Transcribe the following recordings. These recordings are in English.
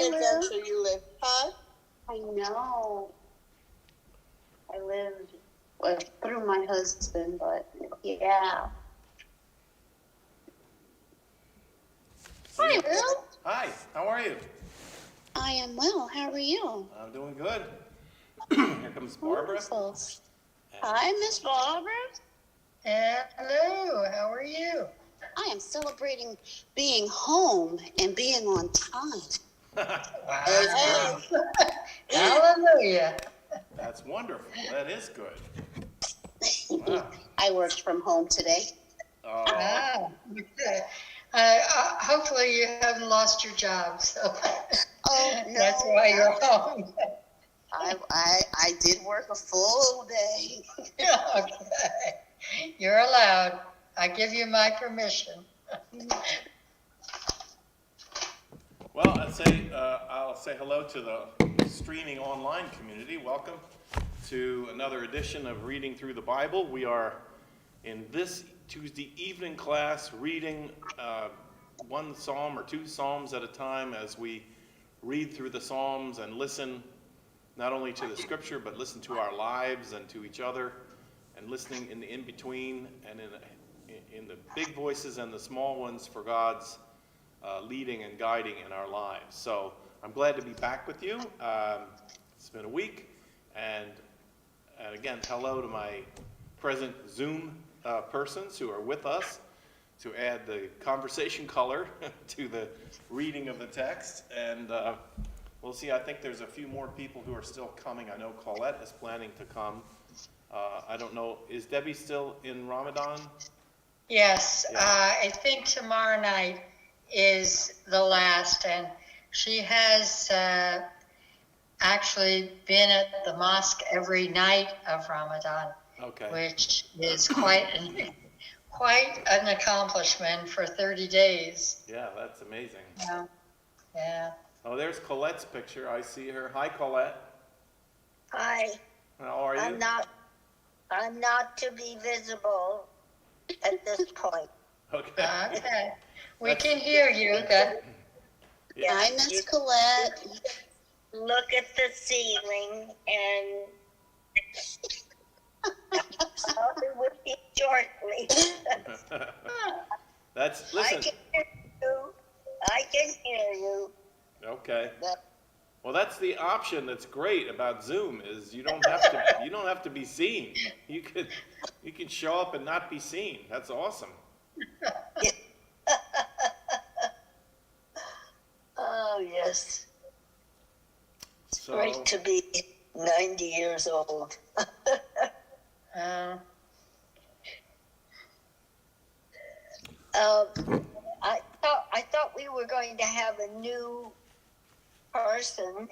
residential you live, huh? I know. I lived through my husband, but yeah. Hi, Will. Hi, how are you? I am well. How are you? I'm doing good. Here comes Barbara. Wonderful. Hi, Miss Barbara. Hello, how are you? I am celebrating being home and being on time. Wow. Hallelujah. That's wonderful. That is good. Wow. I worked from home today. Wow. Hopefully you haven't lost your job, so Oh, no. that's why you're home. I did work a full day. Okay. You're allowed. I give you my permission. Well, I'll say hello to the streaming online community. Welcome to another edition of Reading Through the Bible. We are in this Tuesday evening class reading one psalm or two psalms at a time as we read through the psalms and listen not only to the scripture but listen to our lives and to each other, and listening in the in-between and in the big voices and the small ones for God's leading and guiding in our lives. So I'm glad to be back with you. It's been a week, and again, hello to my present Zoom persons who are with us to add the conversation color to the reading of the text. And we'll see. I think there's a few more people who are still coming. I know Colette is planning to come. I don't know, is Debbie still in Ramadan? Yes, Yeah. I think tomorrow night is the last, and she has actually been at the mosque every night of Ramadan, Okay. which is quite an accomplishment for 30 days. Yeah, that's amazing. Yeah. Yeah. Oh, there's Colette's picture. I see her. Hi, Colette. Hi. How are you? I'm not to be visible at this point. Okay. Okay. We can hear you. Good. Yeah. Hi, Miss Colette. Look at the ceiling, and I'll be with you shortly. That's, I listen. can hear you. I can hear you. Okay. But Well, that's the option that's great about Zoom is you don't have to be seen. You can show up and not be seen. That's awesome. oh yes, it's So, great to be 90 years old. Uh, I thought we were going to have a new person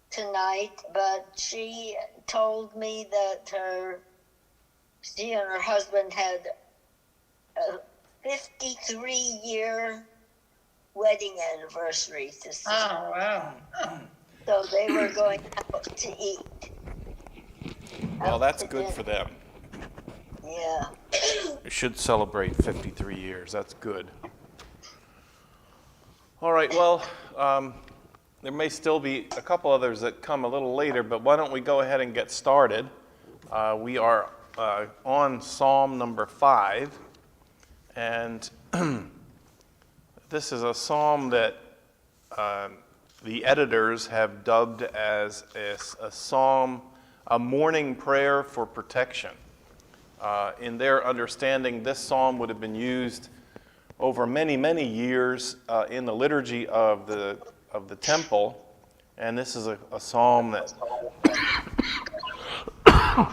tonight, but she told me that she and her husband had a 53-year wedding anniversary to see. oh, wow. So they were going out to eat. well, that's good for them. Yeah. You should celebrate 53 years. That's good. All right, well, there may still be a couple others that come a little later, but why don't we go ahead and get started? We are on Psalm number 5, and this is a psalm that the editors have dubbed as a psalm, a morning prayer for protection. In their understanding, this psalm would have been used over many, many years in the liturgy of the temple, and this is a psalm that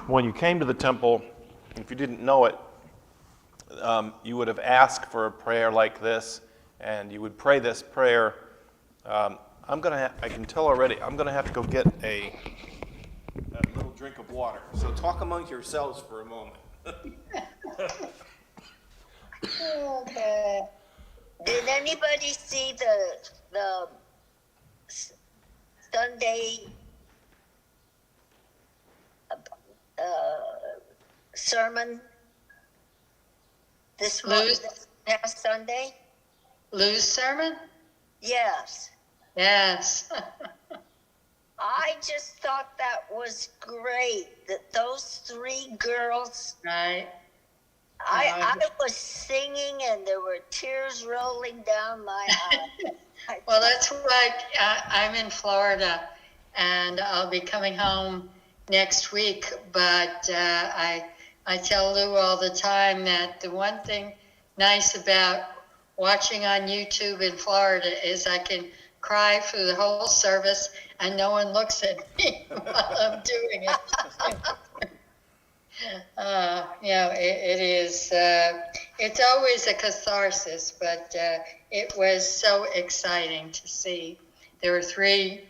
when you came to the temple, if you didn't know it, you would have asked for a prayer like this, and you would pray this prayer. I can tell already, I'm going to have to go get a little drink of water. So talk among yourselves for a moment. Okay. Did anybody see the Sunday sermon this Lou's? past Sunday? Lou's sermon? Yes. Yes. I just thought that was great that those three girls. Right. I was singing and there were tears rolling down my eyes. Well, that's why I'm in Florida, and I'll be coming home next week. But I tell Lou all the time that the one thing nice about watching on YouTube in Florida is I can cry through the whole service and no one looks at me while I'm doing it. It is, it's always a catharsis, but it was so exciting to see. There were three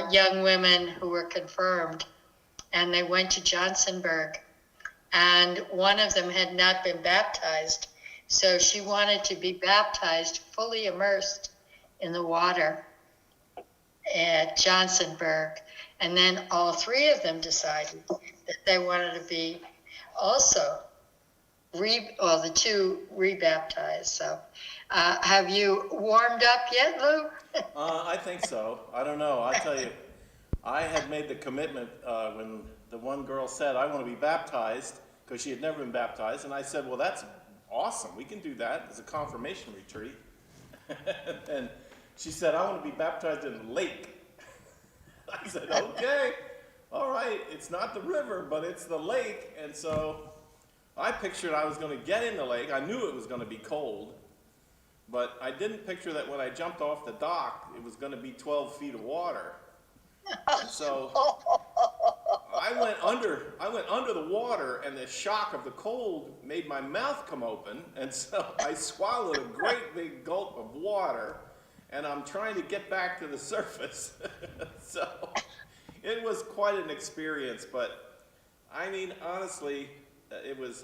young women who were confirmed, and they went to Johnsonburg, and one of them had not been baptized, so she wanted to be baptized, fully immersed in the water at Johnsonburg. And then all three of them decided that they wanted to be also the two rebaptized. So have you warmed up yet, Lou? I think so. I don't know. I tell you, I had made the commitment when the one girl said, I want to be baptized, because she had never been baptized. And I said, well, that's awesome. We can do that as a confirmation retreat. And she said, I want to be baptized in the lake. I said, okay, all right. It's not the river, but it's the lake. And so I pictured I was going to get in the lake. I knew it was going to be cold. But I didn't picture that when I jumped off the dock, it was going to be 12 feet of water. So I went under the water, and the shock of the cold made my mouth come open, and so I swallowed a great big gulp of water, and I'm trying to get back to the surface. So it was quite an experience, but I mean, honestly, it was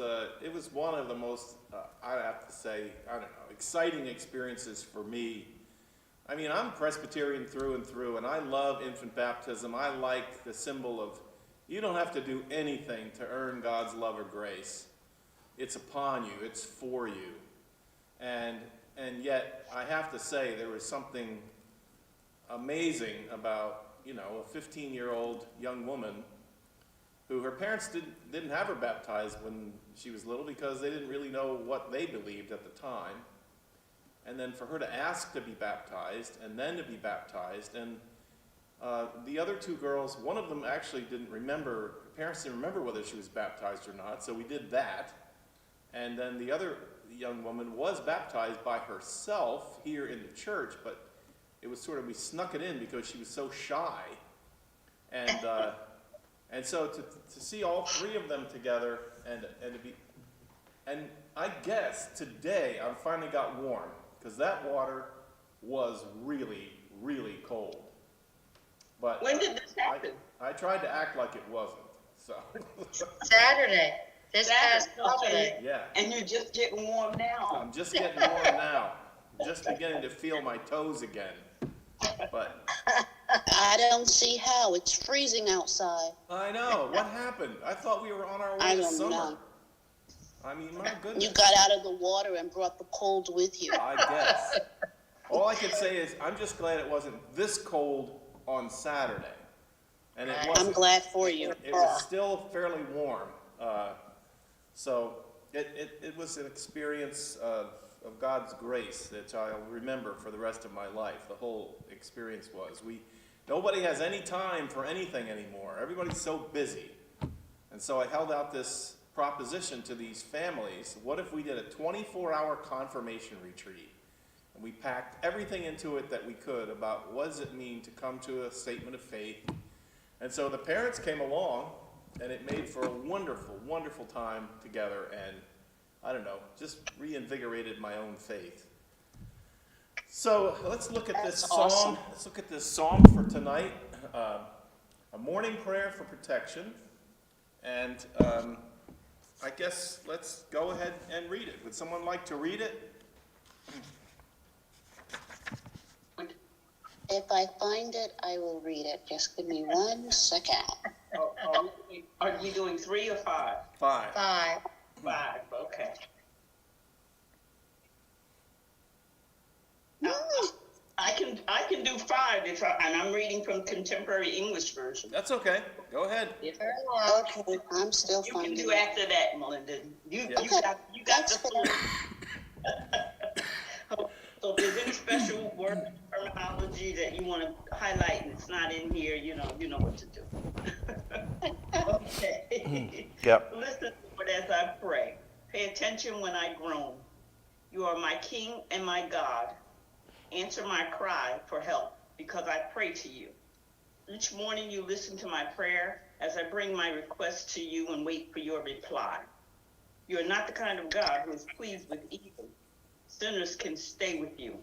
one of the most, I have to say, I don't know, exciting experiences for me. I mean, I'm Presbyterian through and through, and I love infant baptism. I like the symbol of you don't have to do anything to earn God's love or grace. It's upon you. It's for you. And yet, I have to say, there was something amazing about, a 15-year-old young woman who her parents didn't have her baptized when she was little because they didn't really know what they believed at the time. And then for her to ask to be baptized, and then to be baptized, and the other two girls, one of them actually didn't remember, her parents didn't remember whether she was baptized or not, so we did that. And then the other young woman was baptized by herself here in the church, but it was sort of, we snuck it in because she was so shy. And so to see all three of them together and I guess today I finally got warm, because that water was really, really cold. But when did this happen? I tried to act like it wasn't. So Saturday. This past Saturday. Okay. yeah, And you're just getting warm now. I'm just getting warm now. Just beginning to feel my toes again. But I don't see how. It's freezing outside. I know. What happened? I thought we were on our way I to don't summer. know. I mean, my goodness. You got out of the water and brought the cold with you. I guess. All I can say is I'm just glad it wasn't this cold on Saturday. And it wasn't. I'm glad for you. It was still fairly warm. So it was an experience of God's grace that I'll remember for the rest of my life. The whole experience was. Nobody has any time for anything anymore. Everybody's so busy. And so I held out this proposition to these families. What if we did a 24-hour confirmation retreat? And we packed everything into it that we could about what does it mean to come to a statement of faith. And so the parents came along, and it made for a wonderful, wonderful time together, and I don't know, just reinvigorated my own faith. So let's look at this song. Awesome. Let's look at this song for tonight. A morning prayer for protection. And I guess let's go ahead and read it. Would someone like to read it? If I find it, I will read it. Just give me 1 second. Are we doing 3 or 5? 5. 5. 5, okay. I can I can do 5 and I'm reading from Contemporary English Version. That's okay. Go ahead. Very well. Okay, I'm still You can finding do it. after that, Melinda. You Okay, got that's the fair. floor. So if there's any special word terminology that you want to highlight and it's not in here, you know what to do. Okay. Yep. Listen, Lord, as I pray. Pay attention when I groan. You are my King and my God. Answer my cry for help because I pray to you. Each morning you listen to my prayer as I bring my request to you and wait for your reply. You are not the kind of God who is pleased with evil. Sinners can stay with you.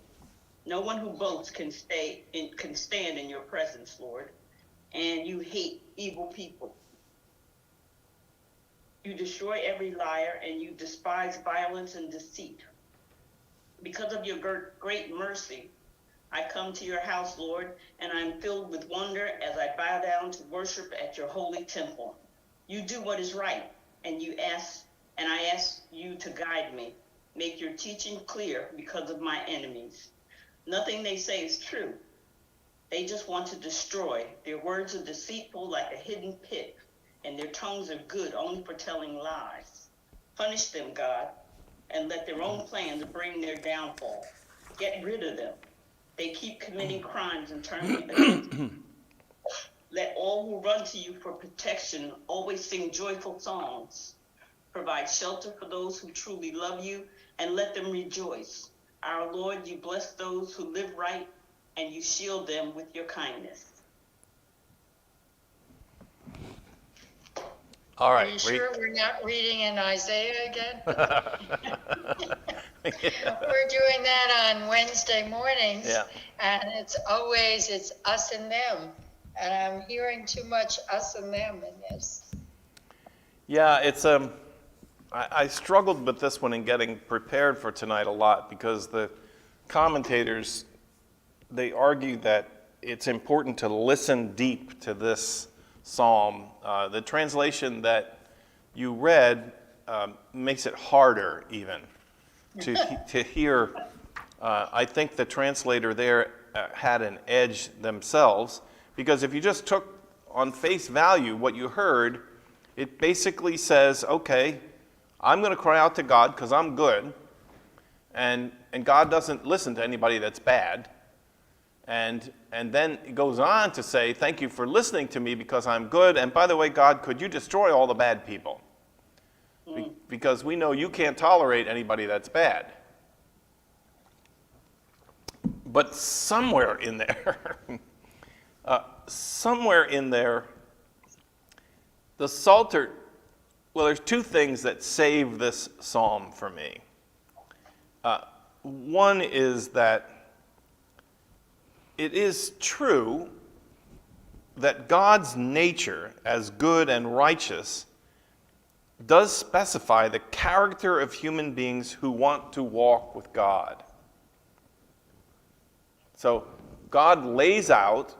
No one who boasts can stand in your presence, Lord. And you hate evil people. You destroy every liar and you despise violence and deceit. Because of your great mercy, I come to your house, Lord, and I am filled with wonder as I bow down to worship at your holy temple. You do what is right, and I ask you to guide me. Make your teaching clear because of my enemies. Nothing they say is true. They just want to destroy. Their words are deceitful like a hidden pit, and their tongues are good only for telling lies. Punish them, God, and let their own plans bring their downfall. Get rid of them. They keep committing crimes and turn me against you. Let all who run to you for protection always sing joyful songs. Provide shelter for those who truly love you, and let them rejoice. Our Lord, you bless those who live right, and you shield them with your kindness. All Are right. you sure we're not reading in Isaiah again? We're doing that on Wednesday mornings. Yeah. And it's us and them. And I'm hearing too much us and them in this. Yeah, it's I struggled with this one in getting prepared for tonight a lot because the commentators, they argue that it's important to listen deep to this psalm. The translation that you read makes it harder even to hear. I think the translator there had an edge themselves, because if you just took on face value what you heard, it basically says, okay, I'm going to cry out to God because I'm good, and God doesn't listen to anybody that's bad. And then it goes on to say, thank you for listening to me because I'm good. And by the way, God, could you destroy all the bad people? Because we know you can't tolerate anybody that's bad. But somewhere in there, the Psalter, well, there's two things that save this psalm for me. One is that it is true that God's nature as good and righteous does specify the character of human beings who want to walk with God. So God lays out,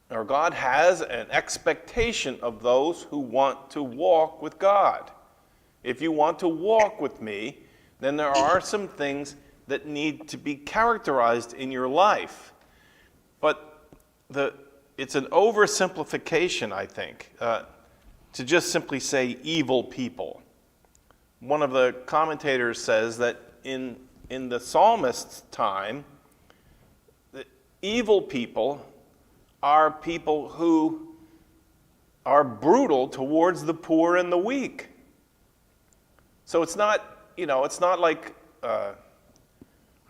or God has an expectation of those who want to walk with God. If you want to walk with me, then there are some things that need to be characterized in your life. But it's an oversimplification, I think, to just simply say evil people. One of the commentators says that in the psalmist's time, the evil people are people who are brutal towards the poor and the weak. So it's not, it's not like,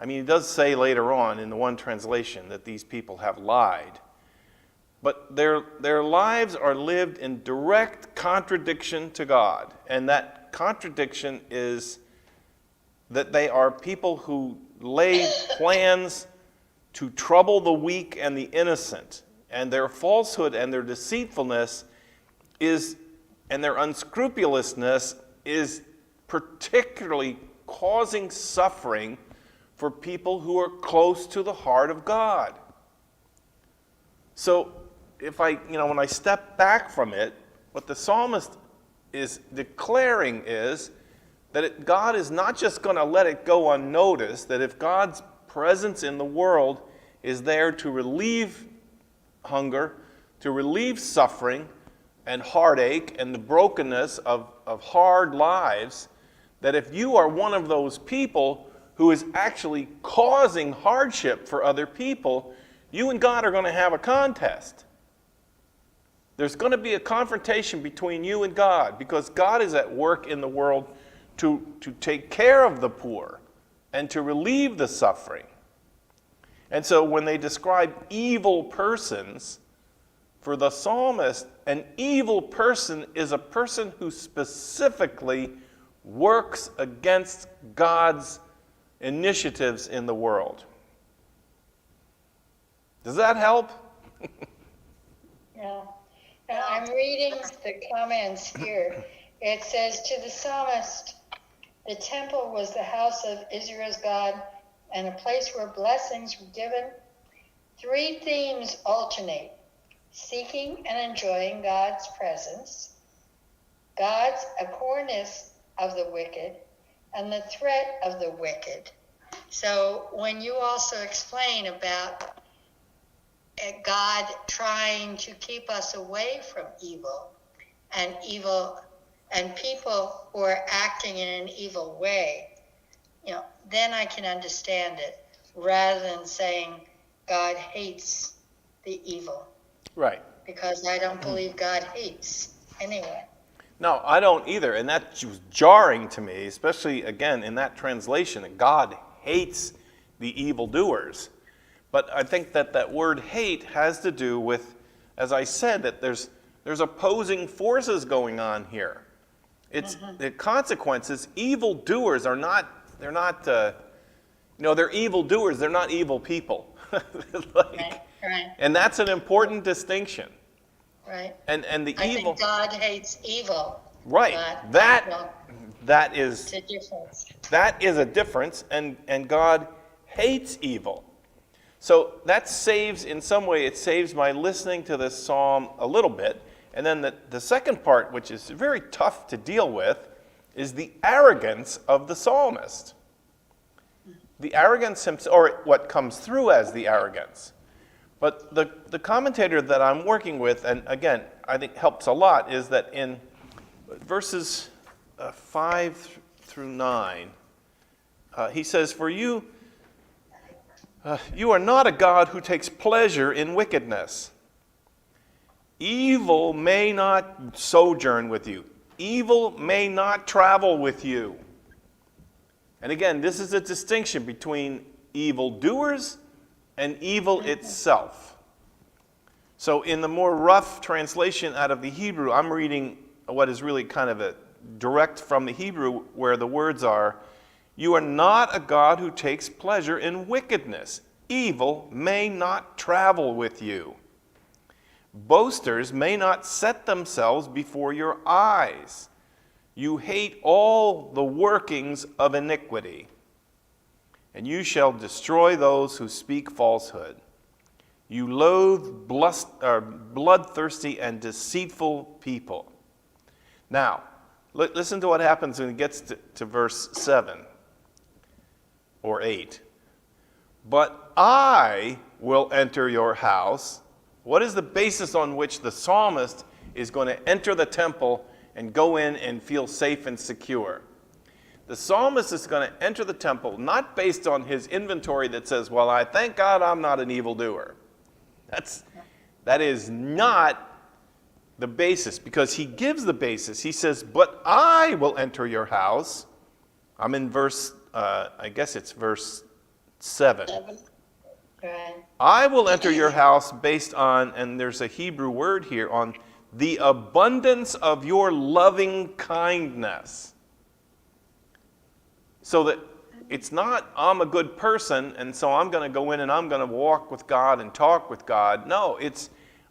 he does say later on in the one translation that these people have lied. But their lives are lived in direct contradiction to God. And that contradiction is that they are people who lay plans to trouble the weak and the innocent. And their falsehood and their deceitfulness and their unscrupulousness is particularly causing suffering for people who are close to the heart of God. So when I step back from it, what the psalmist is declaring is that God is not just going to let it go unnoticed, that if God's presence in the world is there to relieve hunger, to relieve suffering and heartache and the brokenness of hard lives, that if you are one of those people who is actually causing hardship for other people, you and God are going to have a contest. There's going to be a confrontation between you and God, because God is at work in the world to take care of the poor and to relieve the suffering. And so when they describe evil persons, for the psalmist, an evil person is a person who specifically works against God's initiatives in the world. Does that help? Yeah. And I'm reading the comments here. It says, to the psalmist, the temple was the house of Israel's God and a place where blessings were given. 3 themes alternate: seeking and enjoying God's presence, God's abhorrence of the wicked, and the threat of the wicked. So when you also explain about God trying to keep us away from evil and people who are acting in an evil way, then I can understand it, rather than saying God hates the evil. Right. Because I don't believe God hates anyone. No, I don't either. And that was jarring to me, especially, again, in that translation, that God hates the evildoers. But I think that word hate has to do with, as I said, that there's opposing forces going on here. It's the consequences. Evildoers are not, they're evildoers, they're not evil people. Right. And that's an important distinction. Right. And the I evil. think God hates evil. Right. That is a difference. That is a difference, and God hates evil. So that saves, in some way, it saves my listening to this psalm a little bit. And then the second part, which is very tough to deal with, is the arrogance of the psalmist. The arrogance himself, or what comes through as the arrogance. But the commentator that I'm working with, and again, I think helps a lot, is that in verses 5 through 9, he says, for you are not a God who takes pleasure in wickedness. Evil may not sojourn with you. Evil may not travel with you. And again, this is a distinction between evildoers and evil itself. So in the more rough translation out of the Hebrew, I'm reading what is really kind of a direct from the Hebrew, where the words are, you are not a God who takes pleasure in wickedness. Evil may not travel with you. Boasters may not set themselves before your eyes. You hate all the workings of iniquity, and you shall destroy those who speak falsehood. You loathe bloodthirsty and deceitful people. Now, listen to what happens when it gets to verse 7 or 8. But I will enter your house. What is the basis on which the psalmist is going to enter the temple and go in and feel safe and secure? The psalmist is going to enter the temple not based on his inventory that says, well, I thank God I'm not an evildoer. That is not the basis, because he gives the basis. He says, but I will enter your house. I'm in verse, I guess it's verse 7. Right. I will enter your house based on, and there's a Hebrew word here, on the abundance of your loving kindness. So that it's not, I'm a good person, and so I'm going to go in and I'm going to walk with God and talk with God. No, it's,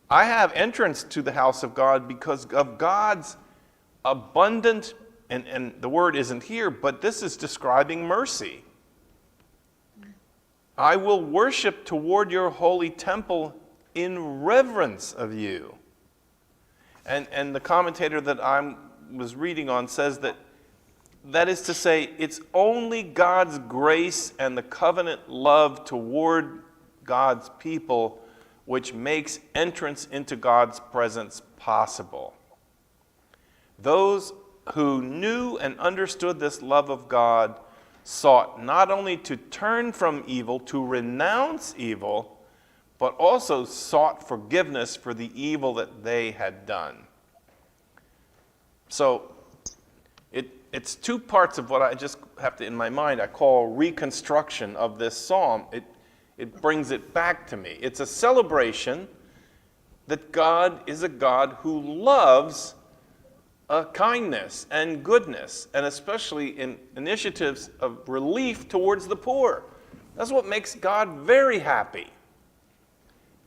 I have entrance to the house of God because of God's abundant, and the word isn't here, but this is describing mercy. I will worship toward your holy temple in reverence of you. And the commentator that I was reading on says that is to say, it's only God's grace and the covenant love toward God's people, which makes entrance into God's presence possible. Those who knew and understood this love of God sought not only to turn from evil, to renounce evil, but also sought forgiveness for the evil that they had done. So it's two parts of what I just have to, in my mind, I call reconstruction of this psalm. It brings it back to me. It's a celebration that God is a God who loves kindness and goodness, and especially in initiatives of relief towards the poor. That's what makes God very happy.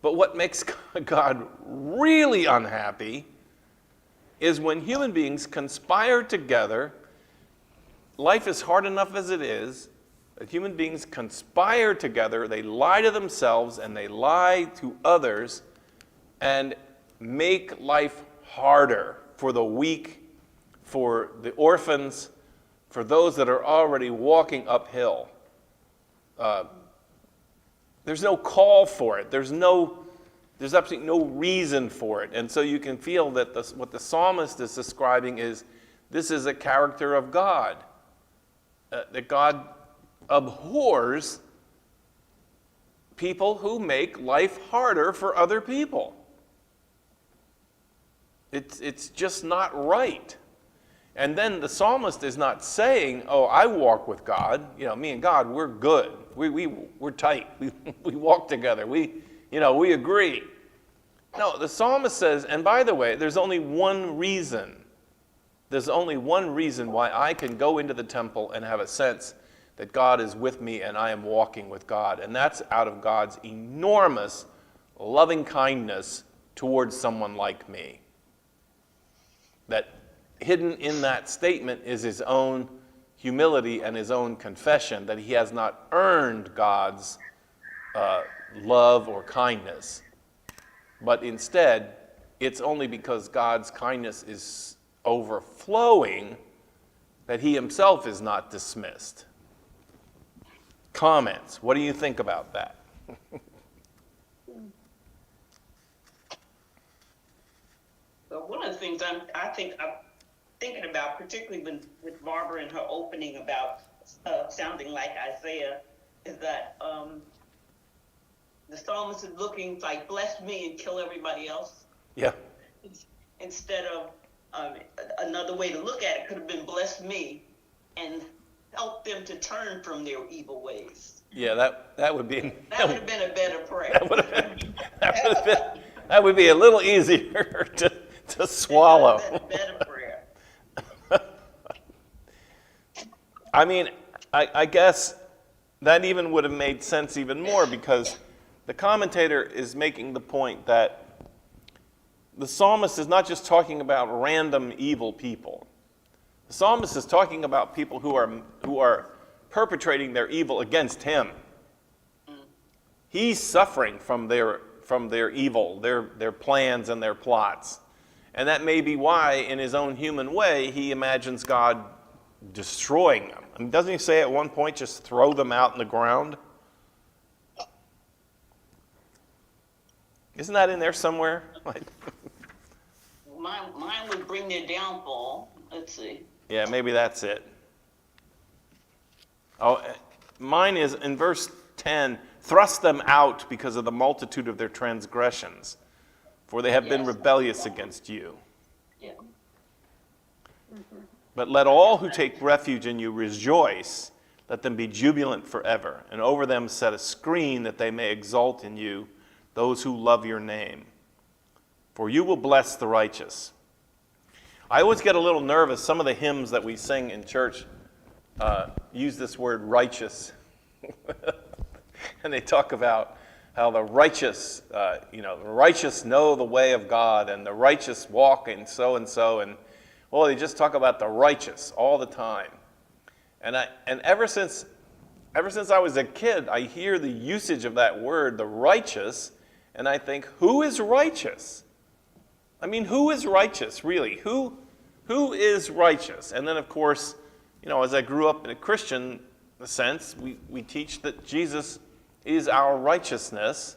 But what makes God really unhappy is when human beings conspire together. Life is hard enough as it is. Human beings conspire together, they lie to themselves and they lie to others and make life harder for the weak, for the orphans, for those that are already walking uphill. There's no call for it. There's absolutely no reason for it. And so you can feel that what the psalmist is describing is this is a character of God, that God abhors people who make life harder for other people. It's just not right. And then the psalmist is not saying, oh, I walk with God. You know, me and God, we're good. We're tight. We walk together. We agree. No, the psalmist says, and by the way, there's only one reason. There's only one reason why I can go into the temple and have a sense that God is with me and I am walking with God. And that's out of God's enormous loving kindness towards someone like me. That hidden in that statement is his own humility and his own confession that he has not earned God's love or kindness. But instead, it's only because God's kindness is overflowing that he himself is not dismissed. Comments? What do you think about that? Well, one of the things I'm thinking about, particularly with Barbara and her opening about sounding like Isaiah, is that the psalmist is looking like bless me and kill everybody else. Yeah. Instead of another way to look at it could have been bless me and help them to turn from their evil ways. Yeah, that would be. That would have been a better prayer. That would be a little easier to swallow. Better prayer. I mean, I guess that even would have made sense even more because the commentator is making the point that the psalmist is not just talking about random evil people. The psalmist is talking about people who are perpetrating their evil against him. He's suffering from their evil, their plans and their plots. And that may be why, in his own human way, he imagines God destroying them. I mean, doesn't he say at one point, just throw them out in the ground? Isn't that in there somewhere? Mine would bring their downfall. Let's see. Yeah, maybe that's it. Oh, mine is in verse 10, thrust them out because of the multitude of their transgressions, for they have been rebellious against you. Yeah. But let all who take refuge in you rejoice. Let them be jubilant forever, and over them set a screen that they may exult in you, those who love your name. For you will bless the righteous. I always get a little nervous. Some of the hymns that we sing in church use this word righteous. And they talk about how the righteous, the righteous know the way of God, and the righteous walk in so and so. And well, they just talk about the righteous all the time. And ever since I was a kid, I hear the usage of that word, the righteous, and I think, who is righteous? I mean, who is righteous, really? Who is righteous? And then, of course, as I grew up in a Christian sense, we teach that Jesus is our righteousness,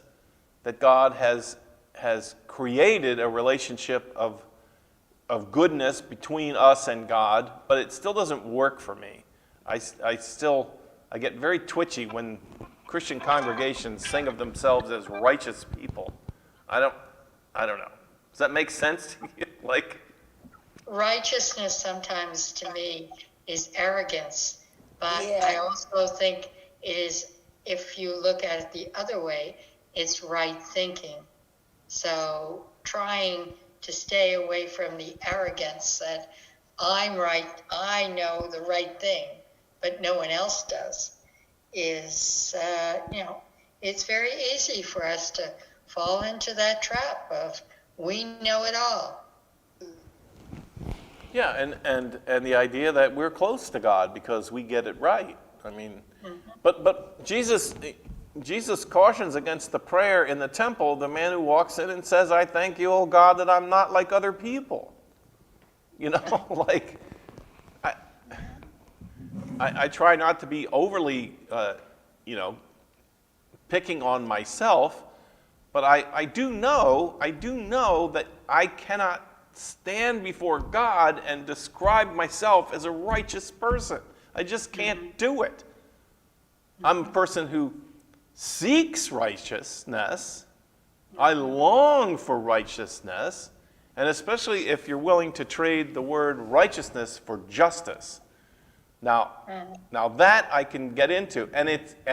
that God has created a relationship of goodness between us and God, but it still doesn't work for me. I get very twitchy when Christian congregations sing of themselves as righteous people. I don't know. Does that make sense to you? Like, Righteousness sometimes to me is arrogance, but Yeah. I also think it is, if you look at it the other way, it's right thinking. So trying to stay away from the arrogance that I'm right, I know the right thing, but no one else does, is, it's very easy for us to fall into that trap of we know it all. yeah, and the idea that we're close to God because we get it right. I mean, but Jesus cautions against the prayer in the temple, the man who walks in and says, "I thank you, O God, that I'm not like other people." You know, like, I try not to be overly, picking on myself, but I do know that I cannot stand before God and describe myself as a righteous person. I just can't do it. I'm a person who seeks righteousness. I long for righteousness, and especially if you're willing to trade the word righteousness for justice. Now that I can get into, and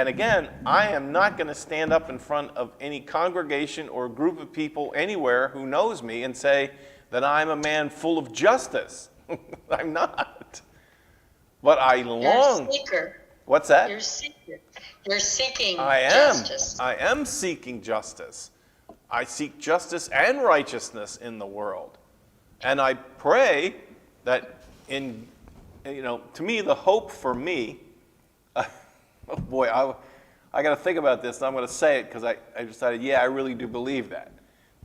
again, I am not going to stand up in front of any congregation or group of people anywhere who knows me and say that I'm a man full of justice. I'm not. But I long. You're a seeker. What's that? You're seeker. You're seeking I am. justice. I am seeking justice. I seek justice and righteousness in the world. And I pray that to me, the hope for me, oh boy, I got to think about this, and I'm going to say it because I decided, I really do believe that.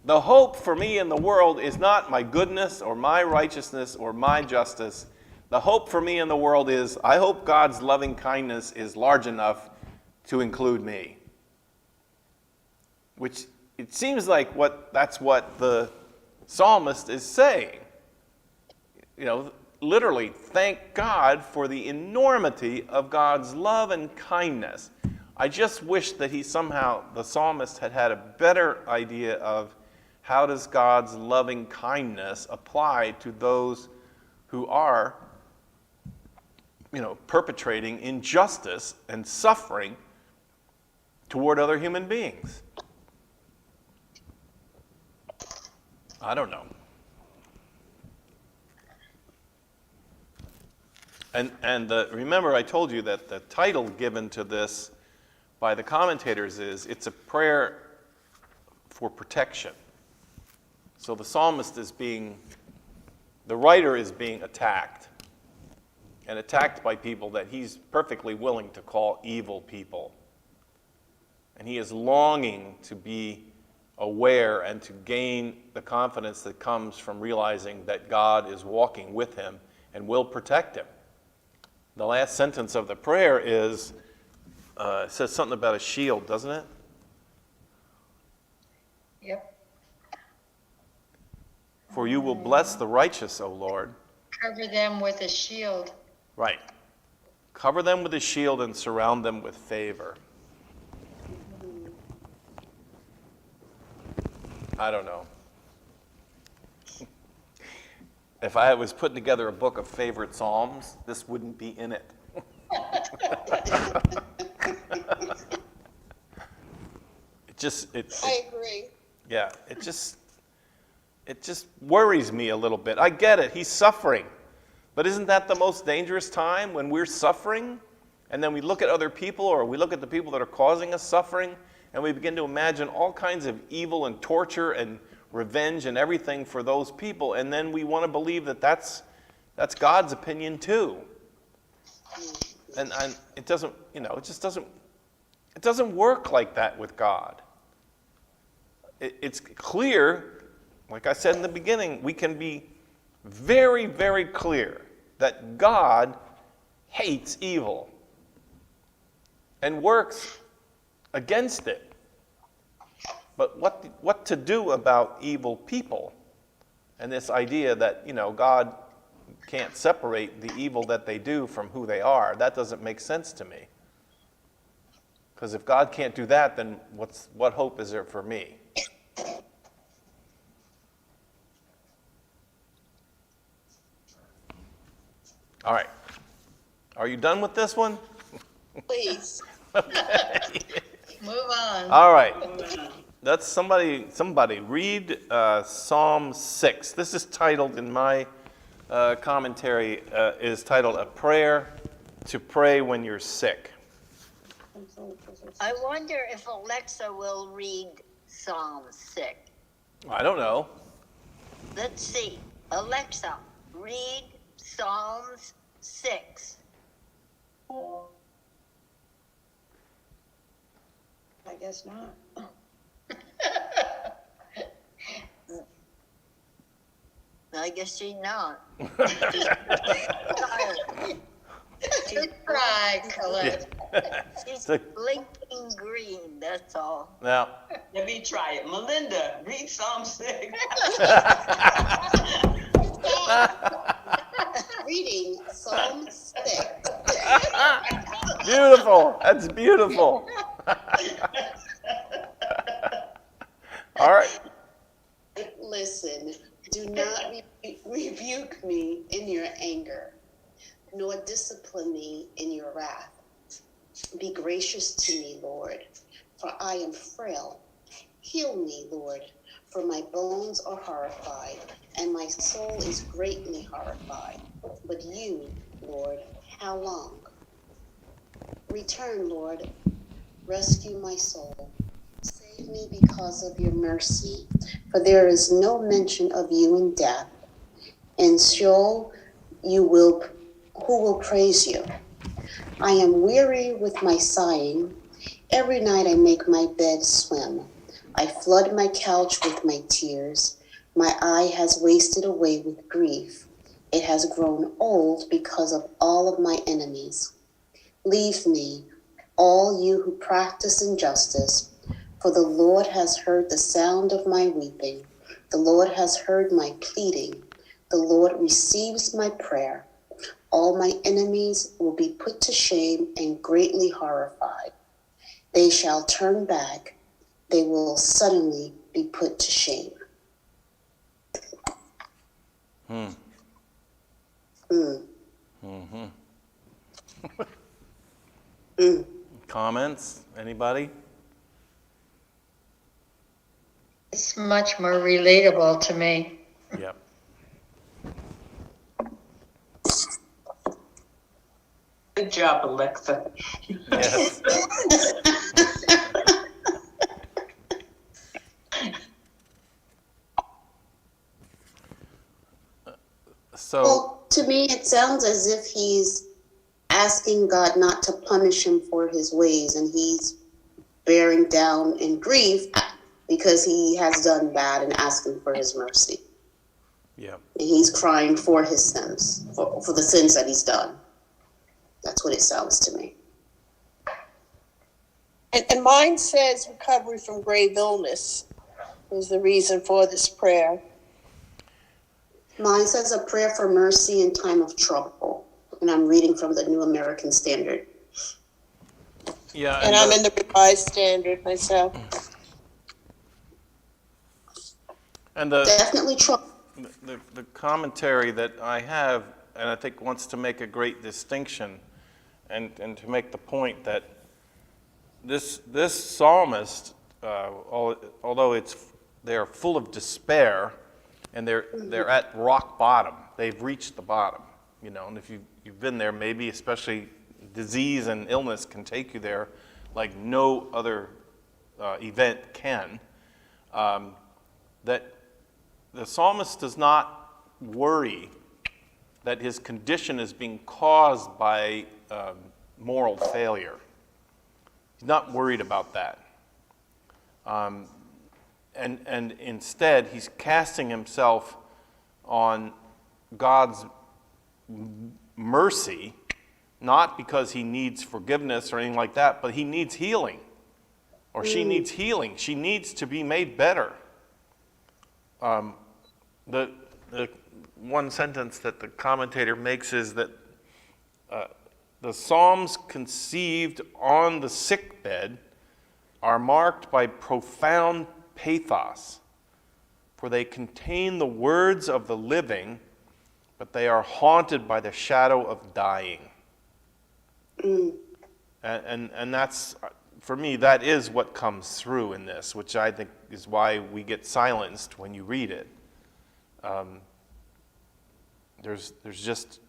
The hope for me in the world is not my goodness or my righteousness or my justice. The hope for me in the world is, I hope God's loving kindness is large enough to include me. Which it seems like that's what the psalmist is saying. Literally, thank God for the enormity of God's love and kindness. I just wish that the psalmist had a better idea of how does God's loving kindness apply to those who are, perpetrating injustice and suffering toward other human beings. I don't know. And remember, I told you that the title given to this by the commentators is, it's a prayer for protection. So the psalmist the writer is being attacked, and attacked by people that he's perfectly willing to call evil people. And he is longing to be aware and to gain the confidence that comes from realizing that God is walking with him and will protect him. The last sentence of the prayer says something about a shield, doesn't it? Yep. For you will bless the righteous, O Lord. Cover them with a shield. Right. Cover them with a shield and surround them with favor. I don't know. If I was putting together a book of favorite psalms, this wouldn't be in it. I agree. Yeah, it just worries me a little bit. I get it, he's suffering. But isn't that the most dangerous time, when we're suffering, and then we look at other people, or we look at the people that are causing us suffering, and we begin to imagine all kinds of evil and torture and revenge and everything for those people, and then we want to believe that that's God's opinion too. And it doesn't, it doesn't work like that with God. It's clear, like I said in the beginning, we can be very, very clear that God hates evil and works against it. But what to do about evil people? And this idea that, God can't separate the evil that they do from who they are, that doesn't make sense to me. Because if God can't do that, then what hope is there for me? All right. Are you done with this one? Please. Move on. All right. That's somebody read Psalm 6. This is titled, in my commentary, is titled A Prayer to Pray When You're Sick. I wonder if Alexa will read Psalm 6. I don't know. Let's see. Alexa, read Psalms 6. I guess not. I guess she's not. Good try, Colette. She's So- blinking green, that's all. Now, Let me try it. Melinda, read Psalm 6. Reading Psalm 6. beautiful. That's beautiful. All right. Listen, do not rebuke me in your anger, nor discipline me in your wrath. Be gracious to me, Lord, for I am frail. Heal me, Lord, for my bones are horrified, and my soul is greatly horrified. But you, Lord, how long? Return, Lord, rescue my soul. Save me because of your mercy, for there is no mention of you in death. In Sheol, who will praise you? I am weary with my sighing. Every night I make my bed swim. I flood my couch with my tears. My eye has wasted away with grief. It has grown old because of all of my enemies. Leave me, all you who practice injustice, for the Lord has heard the sound of my weeping. The Lord has heard my pleading. The Lord receives my prayer. All my enemies will be put to shame and greatly horrified. They shall turn back. They will suddenly be put to shame. Comments? Anybody? It's much more relatable to me. Yep. Good job, Alexa. Yes. So, Well, to me, it sounds as if he's asking God not to punish him for his ways, and he's bearing down in grief because he has done bad and asking for his mercy. yeah. And he's crying for his sins, for the sins that he's done. That's what it sounds to me. And mine says recovery from grave illness is the reason for this prayer. Mine says a prayer for mercy in time of trouble, and I'm reading from the New American Standard. Yeah. And I'm in the Revised Standard myself. And the Definitely trouble. the commentary that I have, and I think wants to make a great distinction, and to make the point that this psalmist, although they are full of despair, and they're at rock bottom. They've reached the bottom, And if you've been there, maybe especially disease and illness can take you there, like no other event can. That the psalmist does not worry that his condition is being caused by moral failure. He's not worried about that. And instead, he's casting himself on God's mercy, not because he needs forgiveness or anything like that, but he needs healing. or she needs healing. She needs to be made better. The one sentence that the commentator makes is that the Psalms conceived on the sickbed are marked by profound pathos, for they contain the words of the living, but they are haunted by the shadow of dying. And that's, for me, that is what comes through in this, which I think is why we get silenced when you read it. There's just,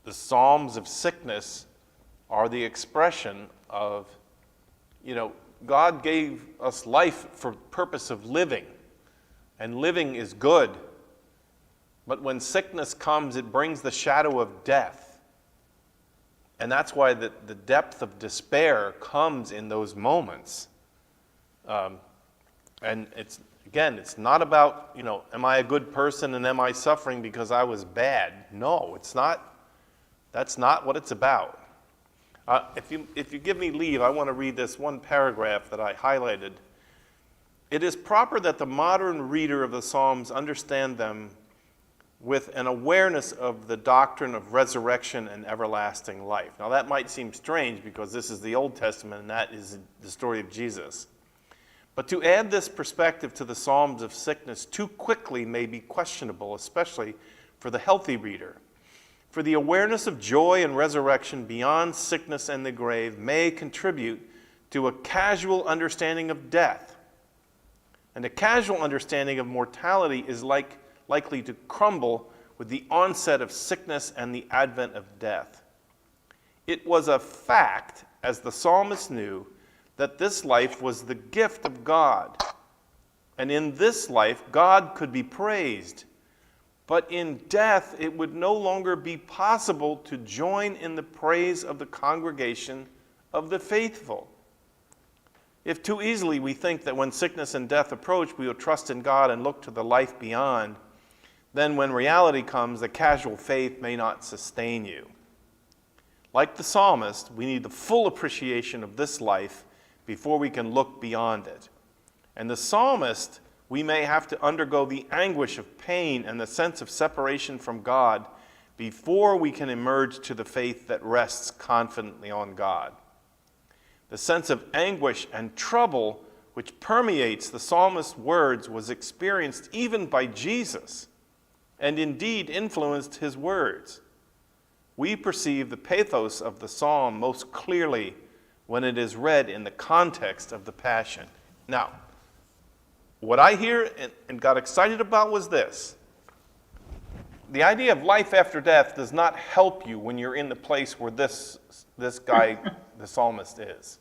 the Psalms of sickness are the expression of, God gave us life for purpose of living, and living is good. But when sickness comes, it brings the shadow of death. And that's why the depth of despair comes in those moments. And it's not about, am I a good person and am I suffering because I was bad? No, it's not. That's not what it's about. If you give me leave, I want to read this one paragraph that I highlighted. It is proper that the modern reader of the Psalms understand them with an awareness of the doctrine of resurrection and everlasting life. Now that might seem strange because this is the Old Testament and that is the story of Jesus. But to add this perspective to the Psalms of sickness too quickly may be questionable, especially for the healthy reader. For the awareness of joy and resurrection beyond sickness and the grave may contribute to a casual understanding of death. And a casual understanding of mortality is likely to crumble with the onset of sickness and the advent of death. It was a fact, as the psalmist knew, that this life was the gift of God. And in this life, God could be praised. But in death, it would no longer be possible to join in the praise of the congregation of the faithful. If too easily we think that when sickness and death approach, we will trust in God and look to the life beyond, then when reality comes, the casual faith may not sustain you. Like the psalmist, we need the full appreciation of this life before we can look beyond it. And the psalmist, we may have to undergo the anguish of pain and the sense of separation from God before we can emerge to the faith that rests confidently on God. The sense of anguish and trouble which permeates the psalmist's words was experienced even by Jesus, and indeed influenced his words. We perceive the pathos of the psalm most clearly when it is read in the context of the Passion. Now, what I hear and got excited about was this. The idea of life after death does not help you when you're in the place where this guy, the psalmist, is.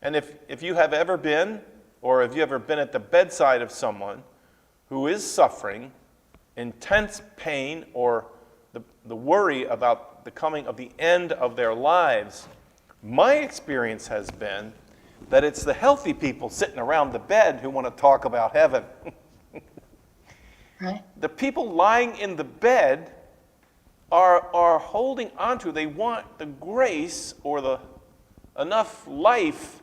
And if you have ever been, or if you ever been at the bedside of someone who is suffering intense pain or the worry about the coming of the end of their lives, my experience has been that it's the healthy people sitting around the bed who want to talk about heaven. Right. The people lying in the bed are holding onto, they want the grace or the enough life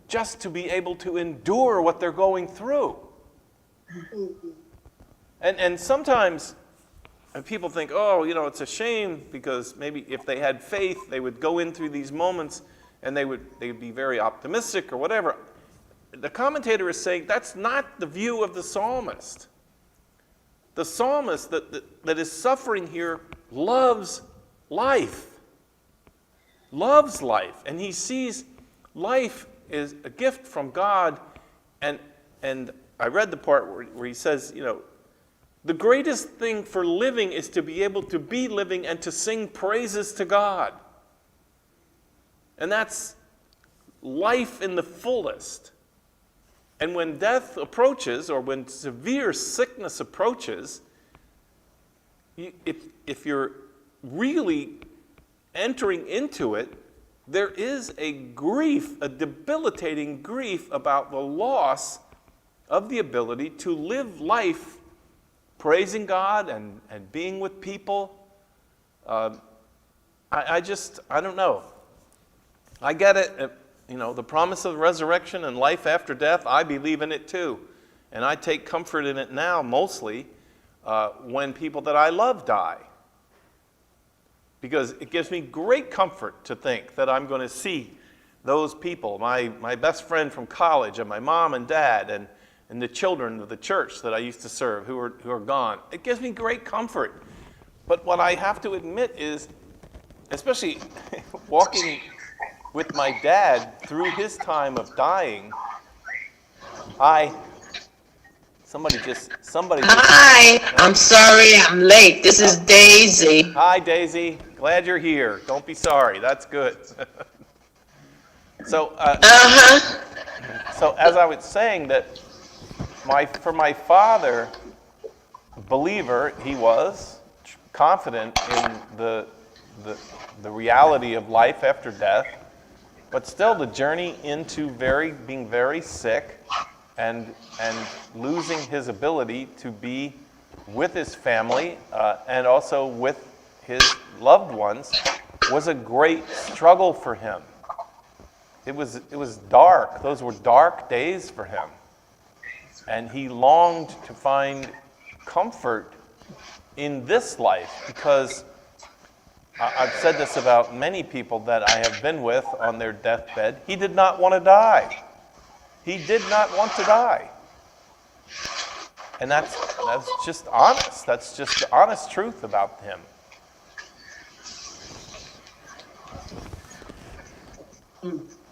just to be able to endure what they're going through. And sometimes people think, it's a shame because maybe if they had faith, they would go in through these moments and they'd be very optimistic or whatever. The commentator is saying that's not the view of the psalmist. The psalmist that is suffering here loves life. Loves life. And he sees life as a gift from God. And I read the part where he says, the greatest thing for living is to be able to be living and to sing praises to God. And that's life in the fullest. And when death approaches, or when severe sickness approaches, if you're really entering into it, there is a grief, a debilitating grief about the loss of the ability to live life praising God and being with people. I don't know. I get it. the promise of resurrection and life after death, I believe in it too. And I take comfort in it now, mostly when people that I love die. Because it gives me great comfort to think that I'm going to see those people, my best friend from college, and my mom and dad, and the children of the church that I used to serve who are gone. It gives me great comfort. But what I have to admit is, especially walking with my dad through his time of dying, somebody just. Hi, I'm sorry I'm late. This is Daisy. Hi, Daisy. Glad you're here. Don't be sorry. That's good. So as I was saying, that for my father, believer, he was confident in the reality of life after death, but still the journey into being very sick and losing his ability to be with his family and also with his loved ones was a great struggle for him. It was dark. Those were dark days for him. And he longed to find comfort in this life, because I've said this about many people that I have been with on their deathbed. He did not want to die. He did not want to die. And that's just honest. That's just the honest truth about him.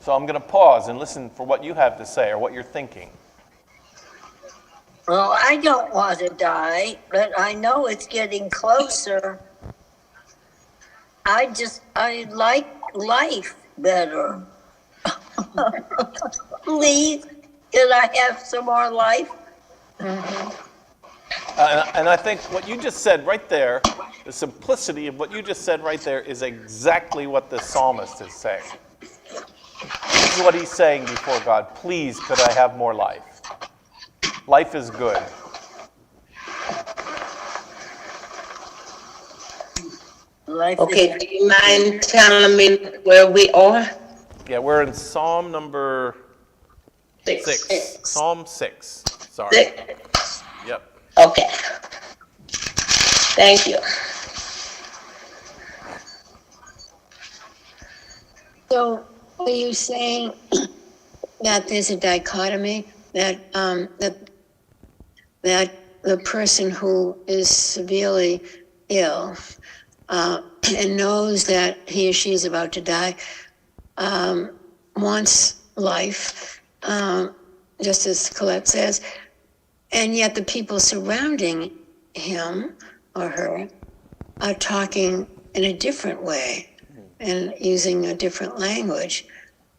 So I'm going to pause and listen for what you have to say or what you're thinking. Well, I don't want to die, but I know it's getting closer. I like life better. Please, can I have some more life? And I think what you just said right there, the simplicity of what you just said right there, is exactly what the psalmist is saying. This is what he's saying before God. Please, could I have more life? Life is good. Okay, do you mind telling me where we are? Yeah, we're in Psalm number 6. Psalm 6. Sorry. 6. Yep. Okay. Thank you. So, are you saying that there's a dichotomy that that the person who is severely ill and knows that he or she is about to die wants life, just as Colette says, and yet the people surrounding him or her are talking in a different way and using a different language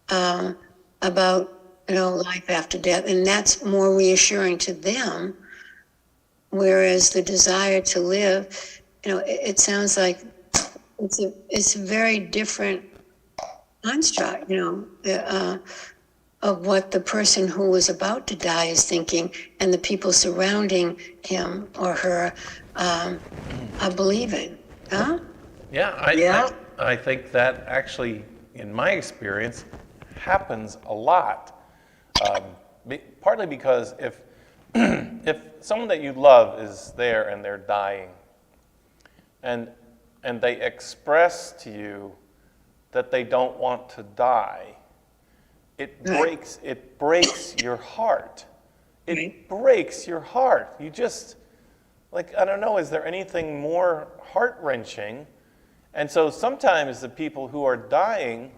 about life after death, and that's more reassuring to them. Whereas the desire to live, it sounds like it's a very different construct, of what the person who was about to die is thinking, and the people surrounding him or her are believing. Huh? Yeah, I think that actually, in my experience, happens a lot. Partly because if someone that you love is there and they're dying, and they express to you that they don't want to die, it breaks your heart. It breaks your heart. You just, I don't know, is there anything more heart-wrenching? And so sometimes the people who are dying,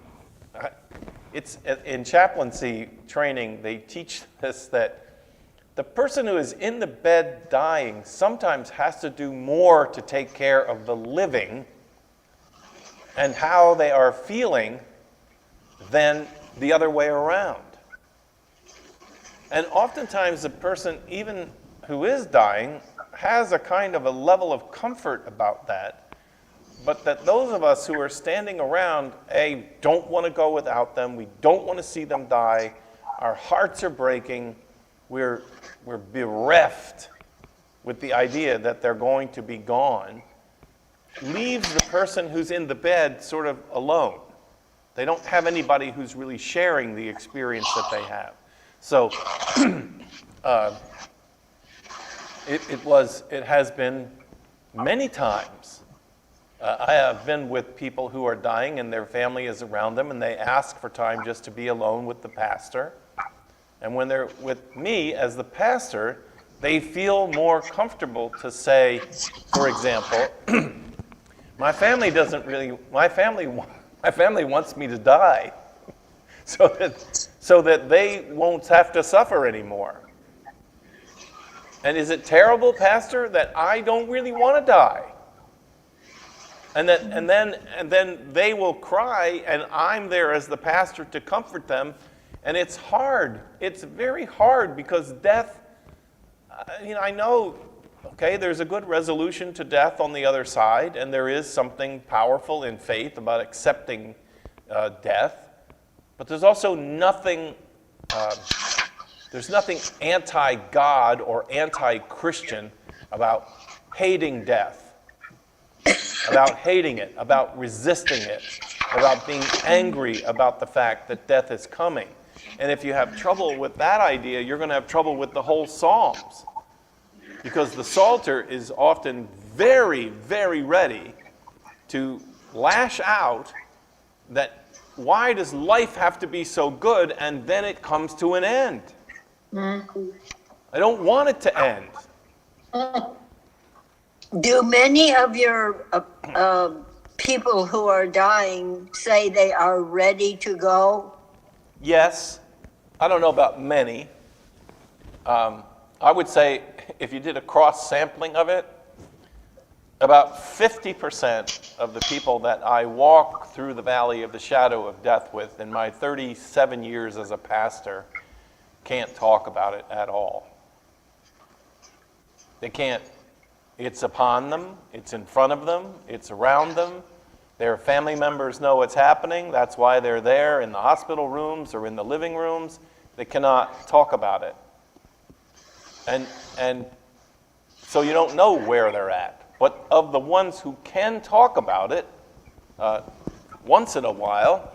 it's in chaplaincy training, they teach this, that the person who is in the bed dying sometimes has to do more to take care of the living and how they are feeling than the other way around. And oftentimes the person, even who is dying, has a kind of a level of comfort about that, but that those of us who are standing around, don't want to go without them, we don't want to see them die, our hearts are breaking, we're bereft with the idea that they're going to be gone, leaves the person who's in the bed sort of alone. They don't have anybody who's really sharing the experience that they have. So it has been many times. I have been with people who are dying and their family is around them and they ask for time just to be alone with the pastor. And when they're with me as the pastor, they feel more comfortable to say, for example, my family wants me to die so that they won't have to suffer anymore. And is it terrible, Pastor, that I don't really want to die? And then they will cry, and I'm there as the pastor to comfort them. And it's hard. It's very hard because death, I know, okay, there's a good resolution to death on the other side, and there is something powerful in faith about accepting death. But there's also nothing, there's nothing anti-God or anti-Christian about hating death. About hating it, about resisting it, about being angry about the fact that death is coming. And if you have trouble with that idea, you're going to have trouble with the whole Psalms. Because the Psalter is often very, very ready to lash out that why does life have to be so good and then it comes to an end? Mm-hmm. I don't want it to end. Do many of your people who are dying say they are ready to go? Yes. I don't know about many. I would say if you did a cross-sampling of it, about 50% of the people that I walk through the valley of the shadow of death with in my 37 years as a pastor can't talk about it at all. They can't. It's upon them, it's in front of them, it's around them. Their family members know what's happening. That's why they're there in the hospital rooms or in the living rooms. They cannot talk about it. And so you don't know where they're at. But of the ones who can talk about it, once in a while,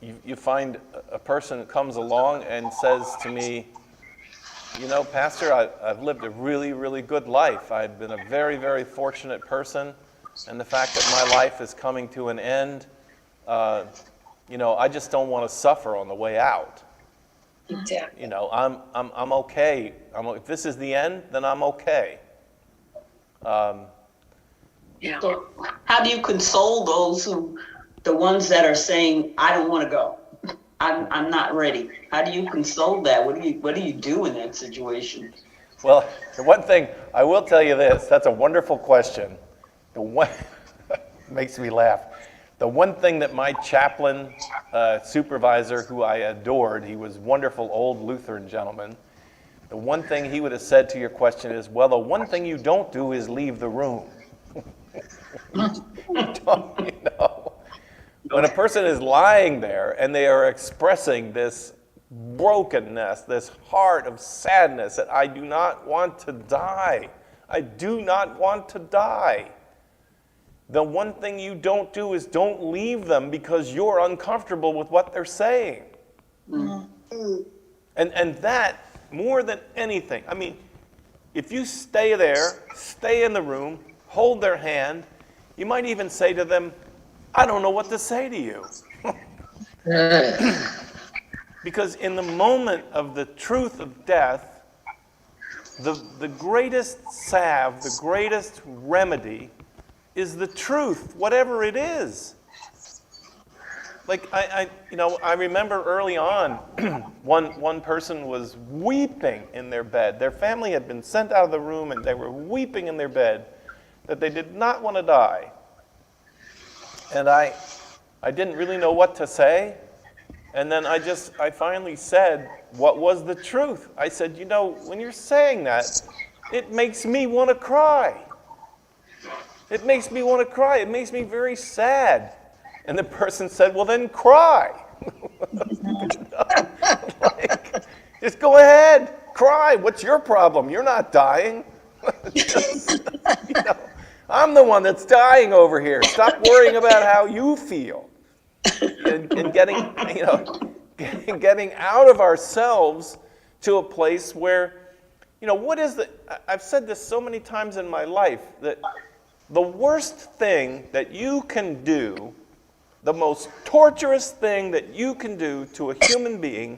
you find a person comes along and says to me, you know, Pastor, I've lived a really, really good life. I've been a very, very fortunate person. And the fact that my life is coming to an end, I just don't want to suffer on the way out. Exactly. I'm okay. If this is the end, then I'm okay. Yeah. So how do you console the ones that are saying, I don't want to go? I'm not ready. How do you console that? What do you do in that situation? Well, the one thing, I will tell you this, that's a wonderful question. The one, makes me laugh. The one thing that my chaplain supervisor, who I adored, he was a wonderful old Lutheran gentleman, the one thing he would have said to your question is, well, the one thing you don't do is leave the room. When a person is lying there and they are expressing this brokenness, this heart of sadness that I do not want to die. I do not want to die. The one thing you don't do is don't leave them because you're uncomfortable with what they're saying. Mm-hmm. And that, more than anything, I mean, if you stay there, stay in the room, hold their hand, you might even say to them, I don't know what to say to you. Because in the moment of the truth of death, the greatest salve, the greatest remedy is the truth, whatever it is. Like I remember early on, one person was weeping in their bed. Their family had been sent out of the room and they were weeping in their bed that they did not want to die. And I didn't really know what to say. And then I finally said what was the truth. I said, when you're saying that, it makes me want to cry. It makes me want to cry. It makes me very sad. And the person said, well, then cry. Just go ahead, cry. What's your problem? You're not dying. I'm the one that's dying over here. Stop worrying about how you feel. And getting, getting out of ourselves to a place where, I've said this so many times in my life, that the worst thing that you can do, the most torturous thing that you can do to a human being,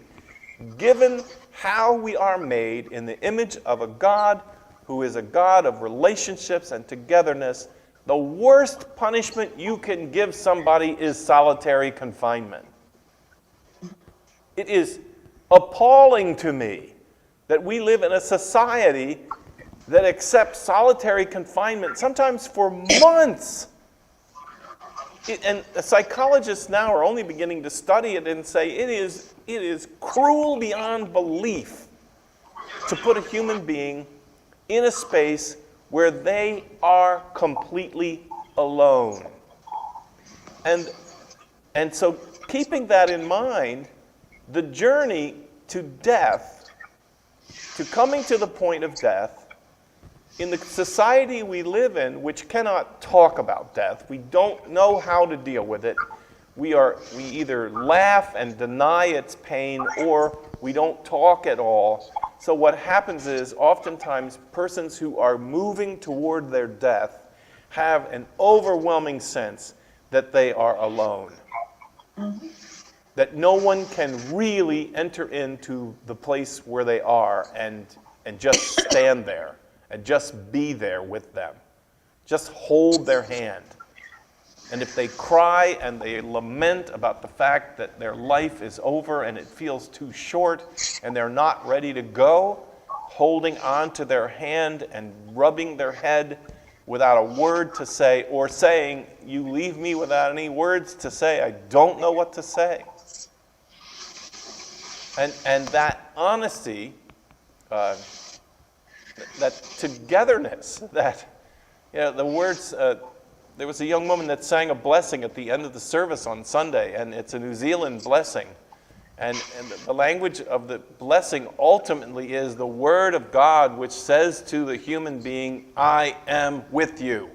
given how we are made in the image of a God who is a God of relationships and togetherness, the worst punishment you can give somebody is solitary confinement. It is appalling to me that we live in a society that accepts solitary confinement, sometimes for months. And psychologists now are only beginning to study it and say it is cruel beyond belief to put a human being in a space where they are completely alone. And so keeping that in mind, the journey to death, to coming to the point of death, in the society we live in, which cannot talk about death, we don't know how to deal with it. We either laugh and deny its pain, or we don't talk at all. So what happens is, oftentimes, persons who are moving toward their death have an overwhelming sense that they are alone. Mm-hmm. That no one can really enter into the place where they are and just stand there and just be there with them. Just hold their hand. And if they cry and they lament about the fact that their life is over and it feels too short and they're not ready to go, holding on to their hand and rubbing their head without a word to say, or saying, "You leave me without any words to say, I don't know what to say." And that honesty, that togetherness, that, the words, there was a young woman that sang a blessing at the end of the service on Sunday, and it's a New Zealand blessing. And the language of the blessing ultimately is the word of God, which says to the human being, "I am with you.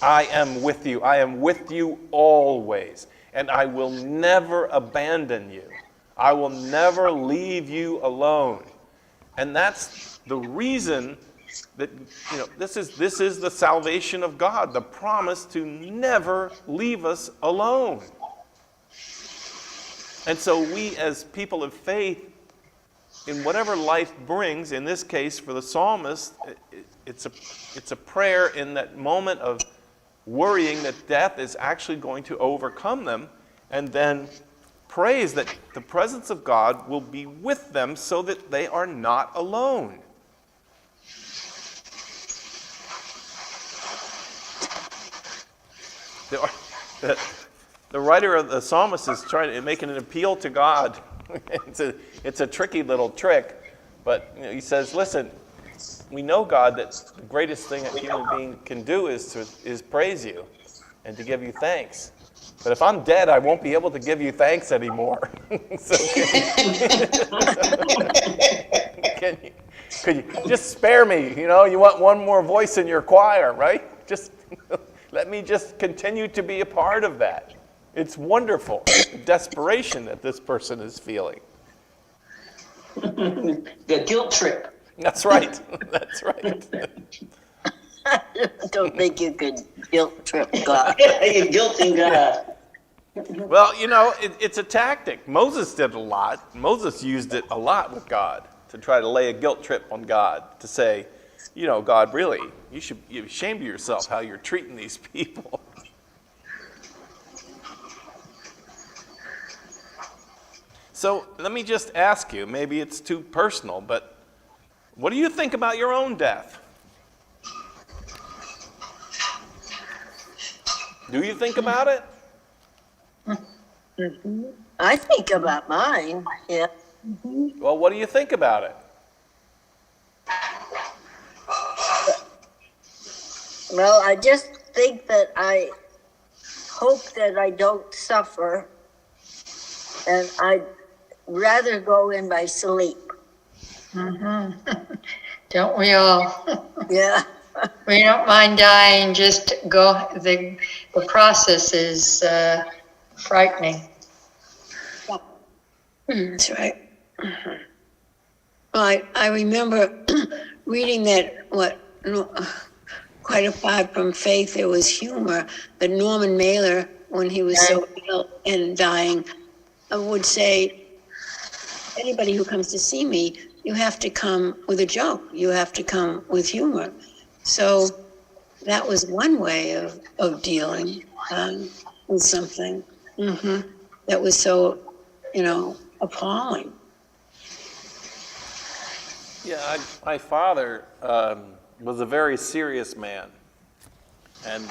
I am with you. I am with you always. And I will never abandon you. I will never leave you alone." And that's the reason that, this is the salvation of God, the promise to never leave us alone. And so we, as people of faith, in whatever life brings, in this case for the psalmist, it's a prayer in that moment of worrying that death is actually going to overcome them, and then prays that the presence of God will be with them so that they are not alone. The writer of the psalmist is trying to make an appeal to God. It's a tricky little trick, but he says, "Listen, we know, God, that the greatest thing a human being can do is praise you and to give you thanks. But if I'm dead, I won't be able to give you thanks anymore." So could you just spare me? You want one more voice in your choir, right? Just let me just continue to be a part of that. It's wonderful, the desperation that this person is feeling. The guilt trip. That's right. That's right. I don't think you could guilt trip God. You're guilting God. Well, it's a tactic. Moses did a lot. Moses used it a lot with God to try to lay a guilt trip on God, to say, God, really, you should be ashamed of yourself how you're treating these people. So let me just ask you, maybe it's too personal, but what do you think about your own death? Do you think about it? Mm-hmm. I think about mine, yeah. Mm-hmm. Well, what do you think about it? Well, I just think that I hope that I don't suffer, and I'd rather go in my sleep. Mm-hmm. Don't we all? Yeah. We don't mind dying, just go, the process is frightening. That's right. Well, I remember reading that, quite apart from faith, there was humor, that Norman Mailer, when he was so ill and dying, would say, anybody who comes to see me, you have to come with a joke. You have to come with humor. So that was one way of dealing with something that was so, appalling. Yeah, my father was a very serious man. And,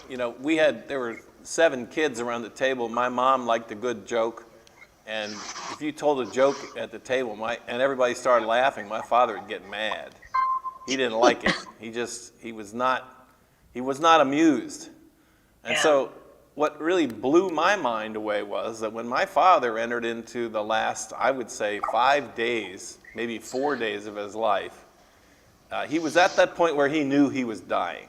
there were 7 kids around the table. My mom liked a good joke. And if you told a joke at the table and everybody started laughing, my father would get mad. He didn't like it. He was not amused. And so what really blew my mind away was that when my father entered into the last, I would say, 5 days, maybe 4 days of his life, he was at that point where he knew he was dying.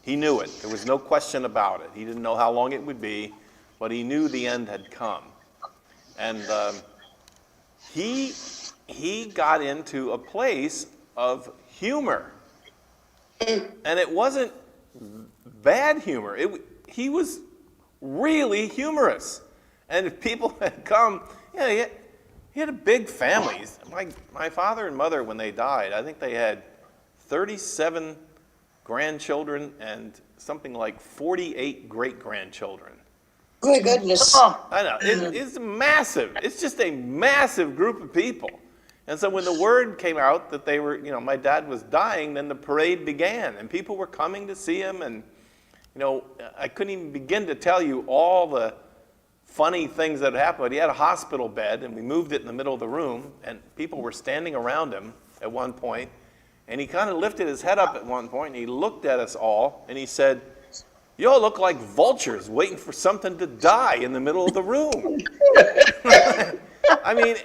He knew it. There was no question about it. He didn't know how long it would be, but he knew the end had come. And he got into a place of humor. And it wasn't bad humor. He was really humorous. And if people had come, he had a big family. My father and mother, when they died, I think they had 37 grandchildren and something like 48 great-grandchildren. Good goodness. I know, it's massive. It's just a massive group of people. And so when the word came out that they were, my dad was dying, then the parade began, and people were coming to see him, and, I couldn't even begin to tell you all the funny things that happened. But he had a hospital bed, and we moved it in the middle of the room, and people were standing around him at one point, and he kind of lifted his head up at one point, and he looked at us all, and he said, "You all look like vultures waiting for something to die in the middle of the room." I mean,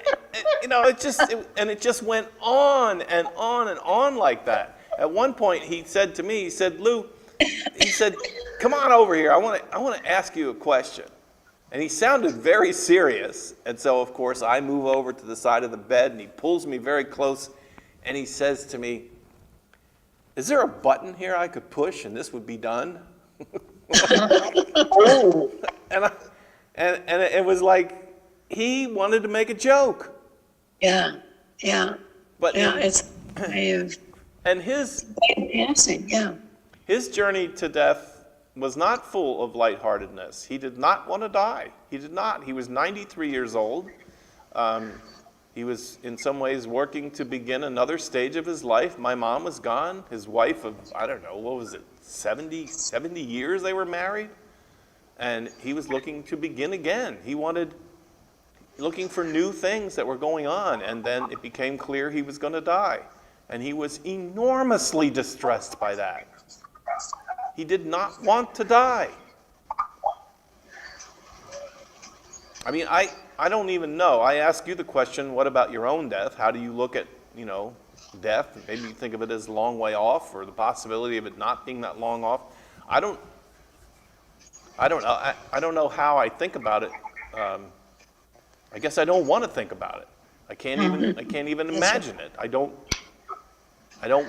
it just went on and on and on like that. At one point, he said to me, "Lou," he said, "come on over here. I want to ask you a question." And he sounded very serious. And so, of course, I move over to the side of the bed, and he pulls me very close, and he says to me, "Is there a button here I could push and this would be done?" and it was like he wanted to make a joke. Yeah. But It's and his passing. Yeah. His journey to death was not full of lightheartedness. He did not want to die. He did not. He was 93 years old. He was in some ways working to begin another stage of his life. My mom was gone. His wife of, I don't know, what was it, 70 years they were married? And he was looking to begin again. Looking for new things that were going on. And then it became clear he was going to die. And he was enormously distressed by that. He did not want to die. I mean, I don't even know. I ask you the question, what about your own death? How do you look at, death? Maybe you think of it as a long way off, or the possibility of it not being that long off. I don't know. I don't know how I think about it. I guess I don't want to think about it. I can't even imagine it. I don't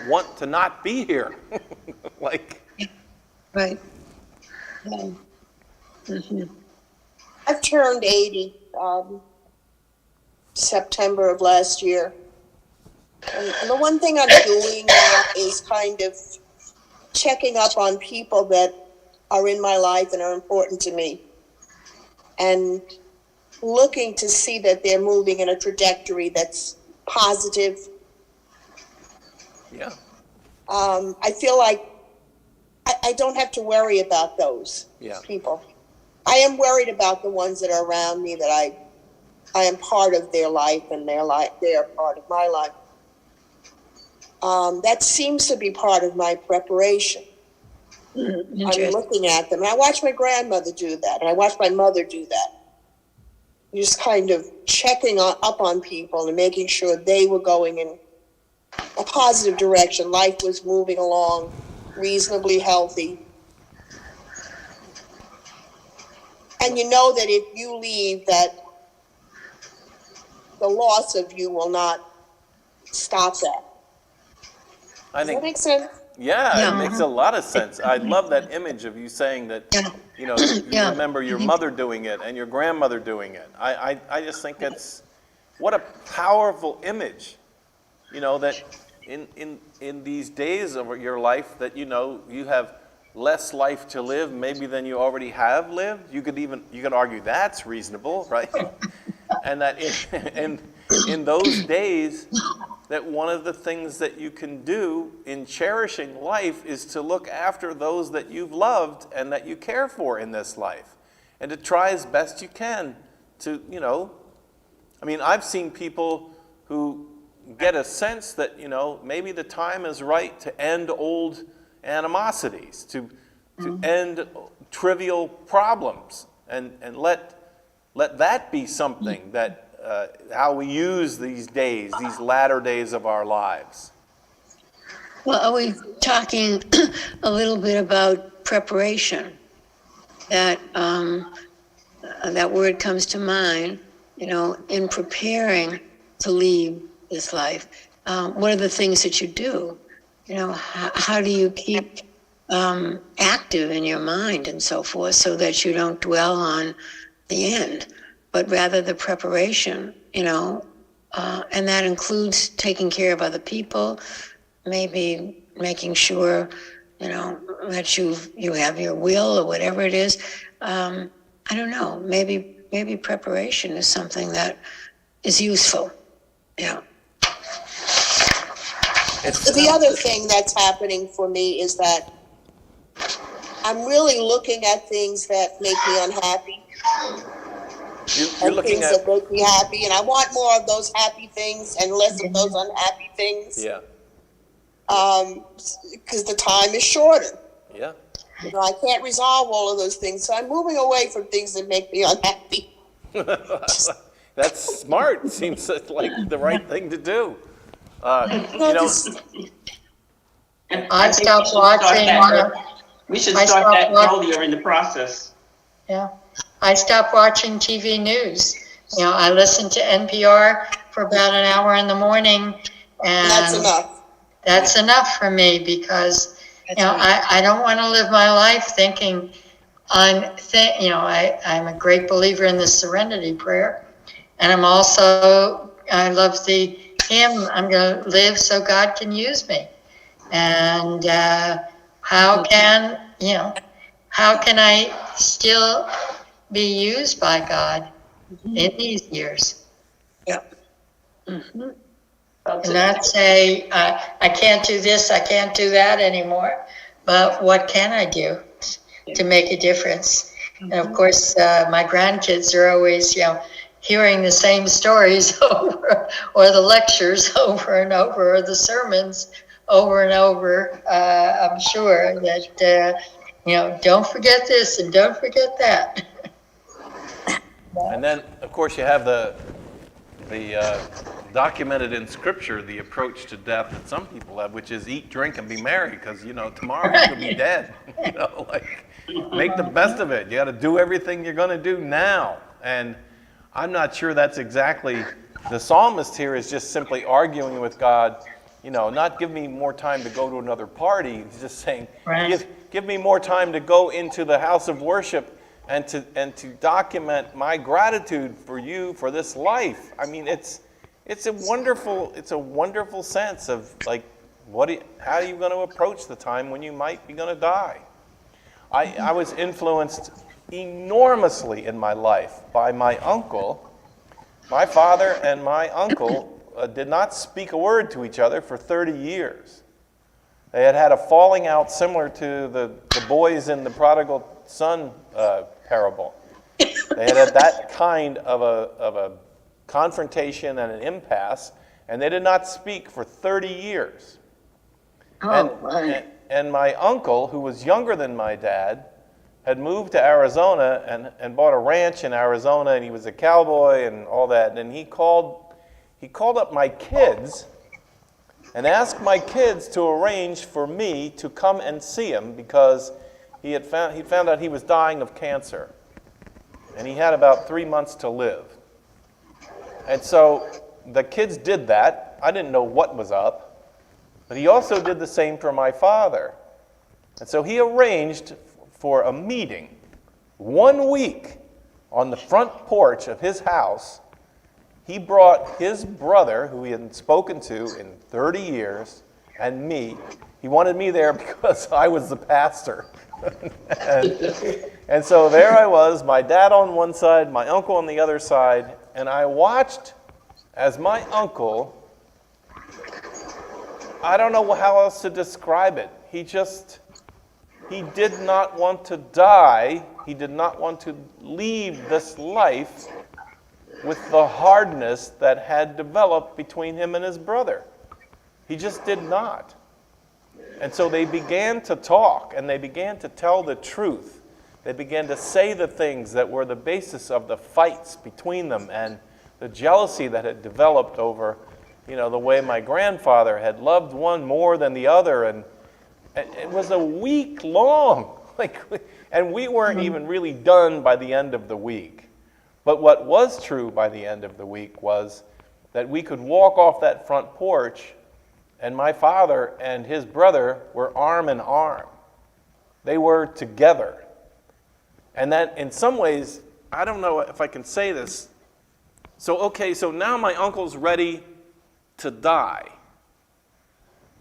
want to not be here. Right. I've turned 80 September of last year. And the one thing I'm doing now is kind of checking up on people that are in my life and are important to me. And looking to see that they're moving in a trajectory that's positive. Yeah. I feel like I don't have to worry about those people. I am worried about the ones that are around me, that I am part of their life and they are part of my life. That seems to be part of my preparation. I'm looking at them. And I watched my grandmother do that, and I watched my mother do that. Just kind of checking up on people and making sure they were going in a positive direction. Life was moving along reasonably healthy. And you know that if you leave, that the loss of you will not stop that. I Does that think, make sense? yeah, Yeah. it makes a lot of sense. I love that image of you saying that, Yeah. you Yeah. remember your mother doing it and your grandmother doing it. I just think it's, what a powerful image, that in these days of your life that, you have less life to live maybe than you already have lived. You could argue that's reasonable, right? And that in those days, that one of the things that you can do in cherishing life is to look after those that you've loved and that you care for in this life, and to try as best you can to, I've seen people who get a sense that, maybe the time is right to end old animosities, to end trivial problems, and let that be something that how we use these days, these latter days of our lives. Well, are we talking a little bit about preparation? That that word comes to mind, in preparing to leave this life. What are the things that you do? How do you keep active in your mind and so forth, so that you don't dwell on the end, but rather the preparation, and that includes taking care of other people, maybe making sure, that you have your will or whatever it is. I don't know, maybe preparation is something that is useful. Yeah. The other thing that's happening for me is that I'm really looking at things that make me unhappy. You're And looking things at, that make me happy, and I want more of those happy things and less of those unhappy things. yeah, Because the time is shorter. yeah. I can't resolve all of those things, so I'm moving away from things that make me unhappy. That's smart. Seems like the right thing to do. I stopped watching. We should I start stopped that watching. earlier in the process. Yeah, I stopped watching TV news. I listen to NPR for about an hour in the morning, and That's enough. that's enough for me, because I don't want to live my life thinking I'm a great believer in the Serenity Prayer, and I love the hymn, I'm going to live so God can use me. And how can I still be used by God in these years? Yep. And not say, I can't do this, I can't do that anymore, but what can I do to make a difference? And of course, my grandkids are always, hearing the same stories over, or the lectures over and over, or the sermons over and over. I'm sure that, don't forget this and don't forget that. And then, of course, you have the documented in Scripture the approach to death that some people have, which is eat, drink, and be merry, because tomorrow you could be dead. Make the best of it. You got to do everything you're going to do now. And I'm not sure that's exactly, the psalmist here is just simply arguing with God, not give me more time to go to another party. He's just saying, Right. give me more time to go into the house of worship and to document my gratitude for you for this life. I mean, it's a wonderful sense of how are you going to approach the time when you might be going to die? I was influenced enormously in my life by my uncle. My father and my uncle did not speak a word to each other for 30 years. They had a falling out similar to the boys in the prodigal son parable. They had that kind of a confrontation and an impasse, and they did not speak for 30 years. And my uncle, who was younger than my dad, had moved to Arizona and bought a ranch in Arizona, and he was a cowboy and all that. And he called up my kids and asked my kids to arrange for me to come and see him because he found out he was dying of cancer. And he had about 3 months to live. And so the kids did that. I didn't know what was up. But he also did the same for my father. And so he arranged for a meeting 1 week on the front porch of his house. He brought his brother, who he hadn't spoken to in 30 years, and me. He wanted me there because I was the pastor. and so there I was, my dad on one side, my uncle on the other side, and I watched as my uncle, I don't know how else to describe it. He did not want to die. He did not want to leave this life with the hardness that had developed between him and his brother. He just did not. And so they began to talk, and they began to tell the truth. They began to say the things that were the basis of the fights between them and the jealousy that had developed over, the way my grandfather had loved one more than the other. And it was a week long, and we weren't even really done by the end of the week. But what was true by the end of the week was that we could walk off that front porch, and my father and his brother were arm in arm. They were together. And that, in some ways, I don't know if I can say this. So now my uncle's ready to die.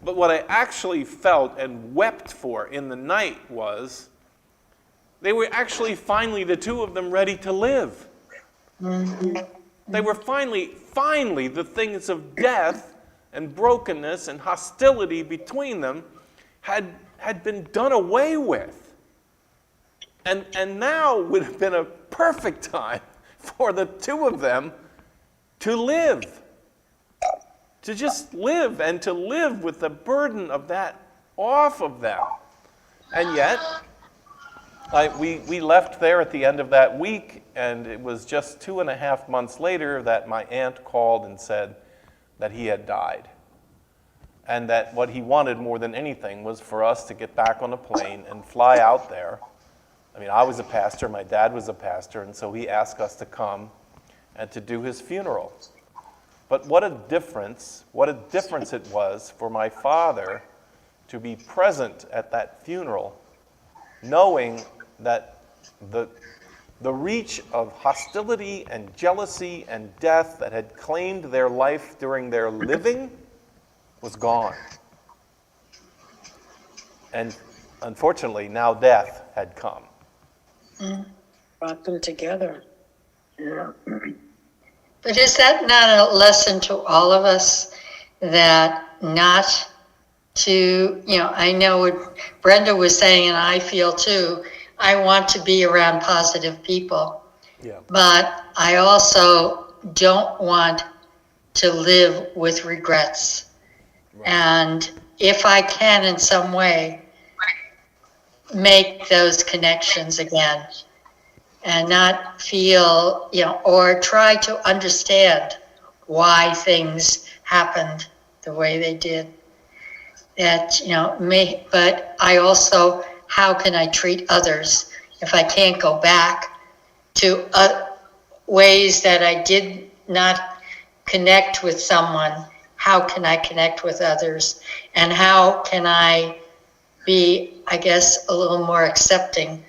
But what I actually felt and wept for in the night was they were actually finally, the two of them, ready to live. They were finally, the things of death and brokenness and hostility between them had been done away with. And now would have been a perfect time for the two of them to live. To just live, and to live with the burden of that off of them. And yet, we left there at the end of that week, and it was just 2.5 months later that my aunt called and said that he had died. And that what he wanted more than anything was for us to get back on a plane and fly out there. I mean, I was a pastor, my dad was a pastor, and so he asked us to come and to do his funeral. But what a difference it was for my father to be present at that funeral, knowing that the reach of hostility and jealousy and death that had claimed their life during their living was gone. And unfortunately, now death had come. Brought them together. Yeah. But is that not a lesson to all of us that not to, I know what Brenda was saying, and I feel too, I want to be around positive people. Yeah. But I also don't want to live with regrets. Right. And if I can in some way make those connections again, and not feel, or try to understand why things happened the way they did. That, but I also, how can I treat others if I can't go back to ways that I did not connect with someone? How can I connect with others? And how can I be, I guess, a little more accepting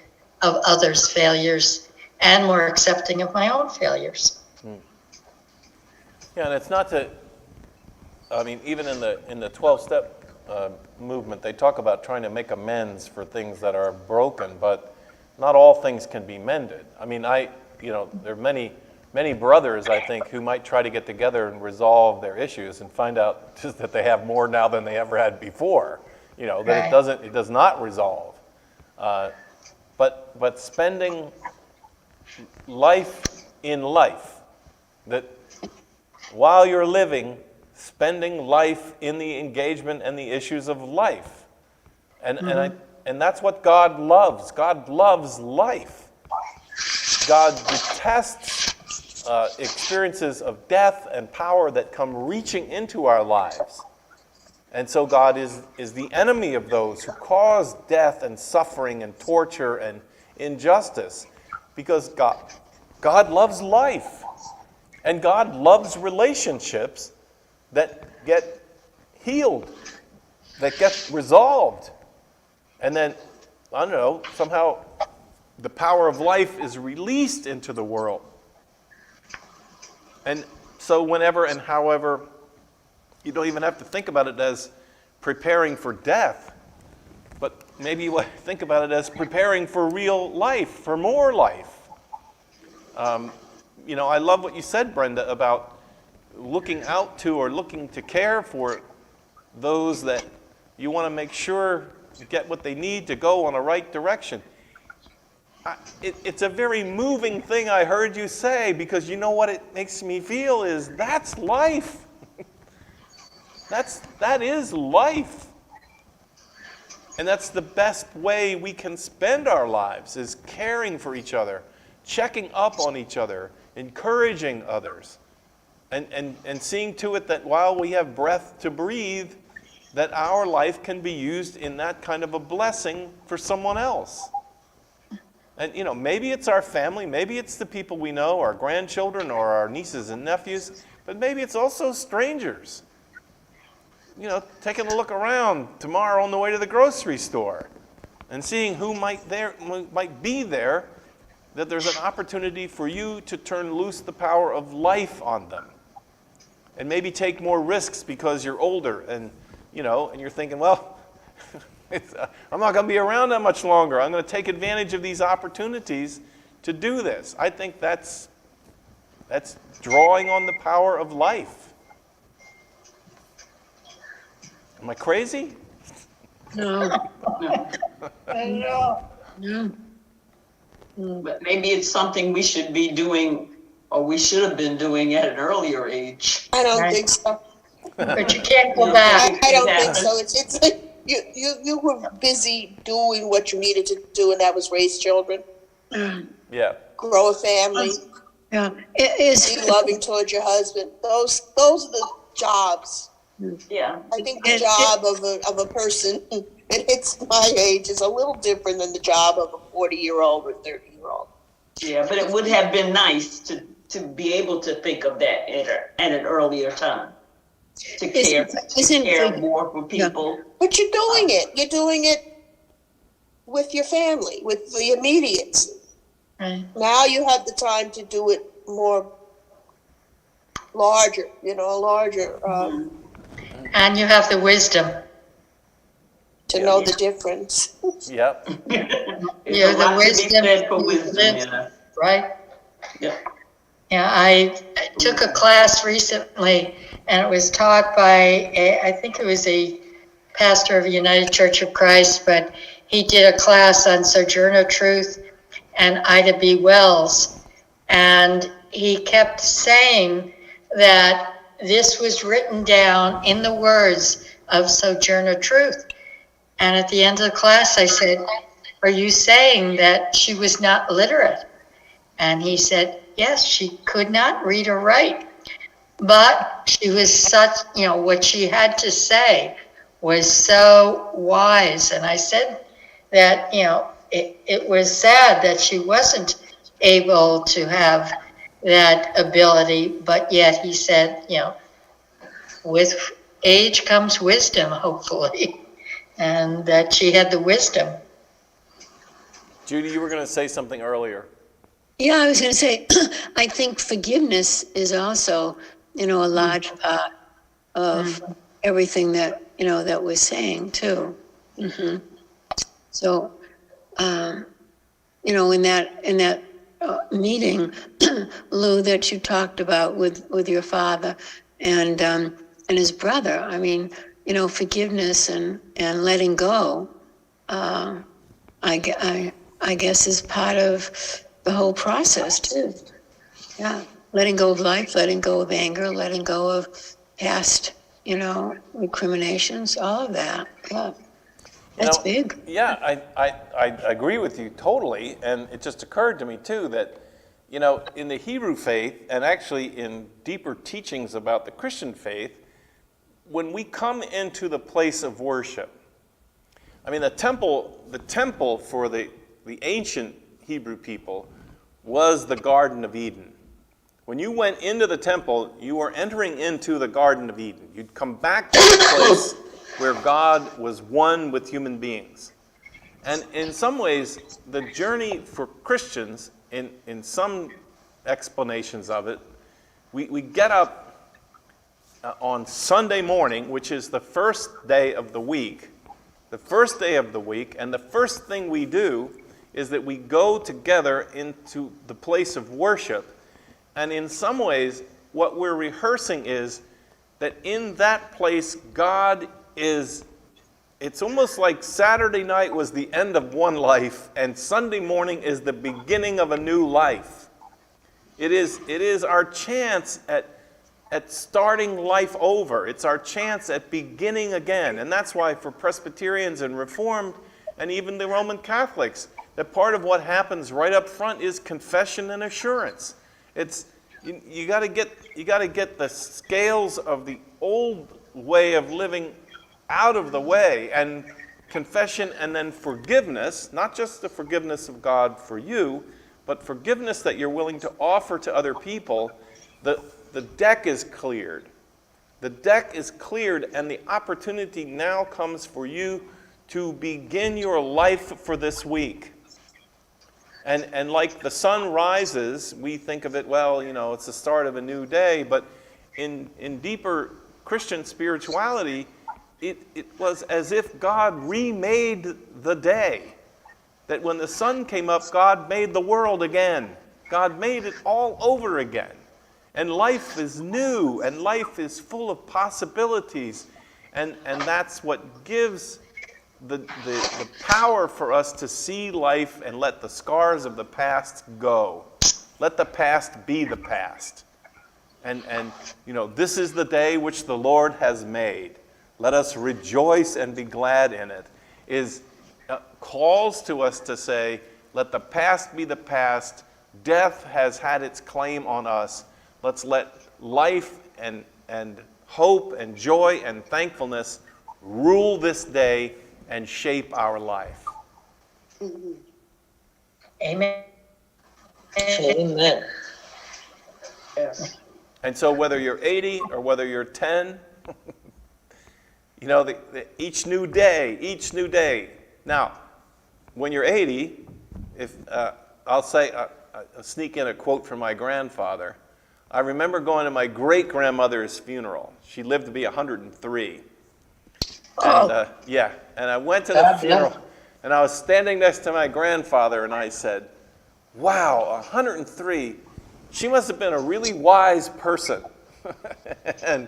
of others' failures and more accepting of my own failures. Yeah, and it's not to, even in the 12-step movement, they talk about trying to make amends for things that are broken, but not all things can be mended. There are many brothers, I think, who might try to get together and resolve their issues and find out just that they have more now than they ever had before. That right. It does not resolve. But spending life in life, that while you're living, spending life in the engagement and the issues of life. And that's what God loves. God loves life. God detests experiences of death and power that come reaching into our lives. And so God is the enemy of those who cause death and suffering and torture and injustice, because God loves life, and God loves relationships that get healed, that get resolved. And then, I don't know, somehow the power of life is released into the world. And so whenever and however, you don't even have to think about it as preparing for death, but maybe you think about it as preparing for real life, for more life. I love what you said, Brenda, about looking out to or looking to care for those that you want to make sure get what they need to go on a right direction. It's a very moving thing I heard you say, because you know what it makes me feel is that's life. That is life. And that's the best way we can spend our lives, is caring for each other, checking up on each other, encouraging others, and seeing to it that while we have breath to breathe, that our life can be used in that kind of a blessing for someone else. And maybe it's our family, maybe it's the people we know, our grandchildren or our nieces and nephews, but maybe it's also strangers. Taking a look around tomorrow on the way to the grocery store and seeing who might be there, that there's an opportunity for you to turn loose the power of life on them. And maybe take more risks because you're older and you're thinking, well, I'm not going to be around that much longer. I'm going to take advantage of these opportunities to do this. I think that's drawing on the power of life. Am I crazy? No. No. But maybe it's something we should be doing, or we should have been doing at an earlier age. I don't think so. But you can't go back. I don't think so. It's like you were busy doing what you needed to do, and that was raise children, Yeah. grow a family, Yeah, it is. be loving towards your husband. Those are the jobs. Yeah. I think the job of a person that hits my age is a little different than the job of a 40-year-old or 30-year-old. Yeah, but it would have been nice to be able to think of that at an earlier time. To care more for people. But you're doing it. You're doing it with your family, with the immediates. Right. Now you have the time to do it more larger, larger, And you have the wisdom. to know the difference. Yep. You're the wisdom. For wisdom, yeah. Right? Yeah. Yeah, I took a class recently, and it was taught by, I think it was a pastor of the United Church of Christ, but he did a class on Sojourner Truth and Ida B. Wells. And he kept saying that this was written down in the words of Sojourner Truth. And at the end of the class, I said, "Are you saying that she was not literate?" And he said, yes, she could not read or write, but she was such, what she had to say was so wise. And I said that, it was sad that she wasn't able to have that ability, but yet he said, with age comes wisdom, hopefully, and that she had the wisdom. Judy, you were going to say something earlier. Yeah, I was going to say, I think forgiveness is also, a large part of everything that, that we're saying too. Mm-hmm. So, in that meeting, Lou, that you talked about with your father and his brother, I mean, forgiveness and letting go, I guess is part of the whole process too. Yeah, letting go of life, letting go of anger, letting go of past, recriminations, all of that. Yeah, that's big. Yeah, I agree with you totally, and it just occurred to me too that, in the Hebrew faith, and actually in deeper teachings about the Christian faith, when we come into the place of worship, I mean, the temple for the ancient Hebrew people was the Garden of Eden. When you went into the temple, you were entering into the Garden of Eden. You'd come back to the place where God was one with human beings. And in some ways, the journey for Christians, in some explanations of it, we get up on Sunday morning, which is the first day of the week. The first day of the week, and the first thing we do is that we go together into the place of worship. And in some ways, what we're rehearsing is that in that place, God is, it's almost like Saturday night was the end of one life, and Sunday morning is the beginning of a new life. It is our chance at starting life over. It's our chance at beginning again. And that's why for Presbyterians and Reformed, and even the Roman Catholics, that part of what happens right up front is confession and assurance. It's you got to get the scales of the old way of living out of the way, and confession, and then forgiveness, not just the forgiveness of God for you, but forgiveness that you're willing to offer to other people. The deck is cleared. The deck is cleared, and the opportunity now comes for you to begin your life for this week. And like the sun rises, we think of it, well, it's the start of a new day, but in deeper Christian spirituality, it was as if God remade the day. That when the sun came up, God made the world again. God made it all over again. And life is new, and life is full of possibilities. And that's what gives the power for us to see life and let the scars of the past go. Let the past be the past. And this is the day which the Lord has made. Let us rejoice and be glad in it. Calls to us to say, let the past be the past. Death has had its claim on us. Let's let life and hope and joy and thankfulness rule this day and shape our life. Amen. Amen. Yes. And so whether you're 80 or whether you're 10, each new day. Now, when you're 80, if I'll sneak in a quote from my grandfather. I remember going to my great-grandmother's funeral. She lived to be 103. And and I went to the funeral, and I was standing next to my grandfather, and I said, wow, 103, she must have been a really wise person. And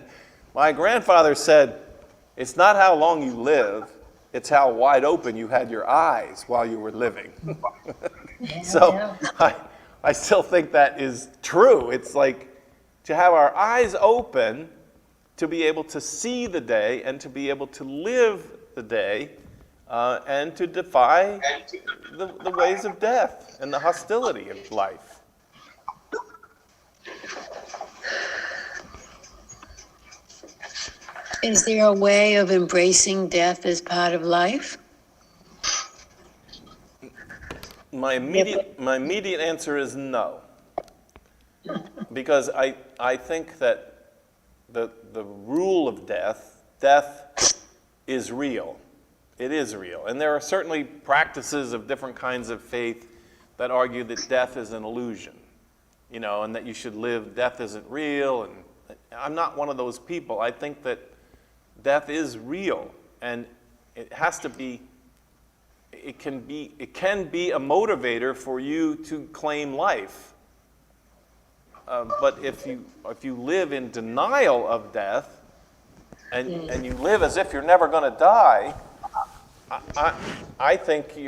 my grandfather said, it's not how long you live, it's how wide open you had your eyes while you were living. So I still think that is true. It's like to have our eyes open to be able to see the day and to be able to live the day and to defy the ways of death and the hostility of life. Is there a way of embracing death as part of life? My immediate answer is no. Because I think that the rule of death is real. It is real. And there are certainly practices of different kinds of faith that argue that death is an illusion, and that you should live, death isn't real. And I'm not one of those people. I think that death is real, and it has to be, it can be a motivator for you to claim life. But if you live in denial of death, and you live as if you're never going to die, I think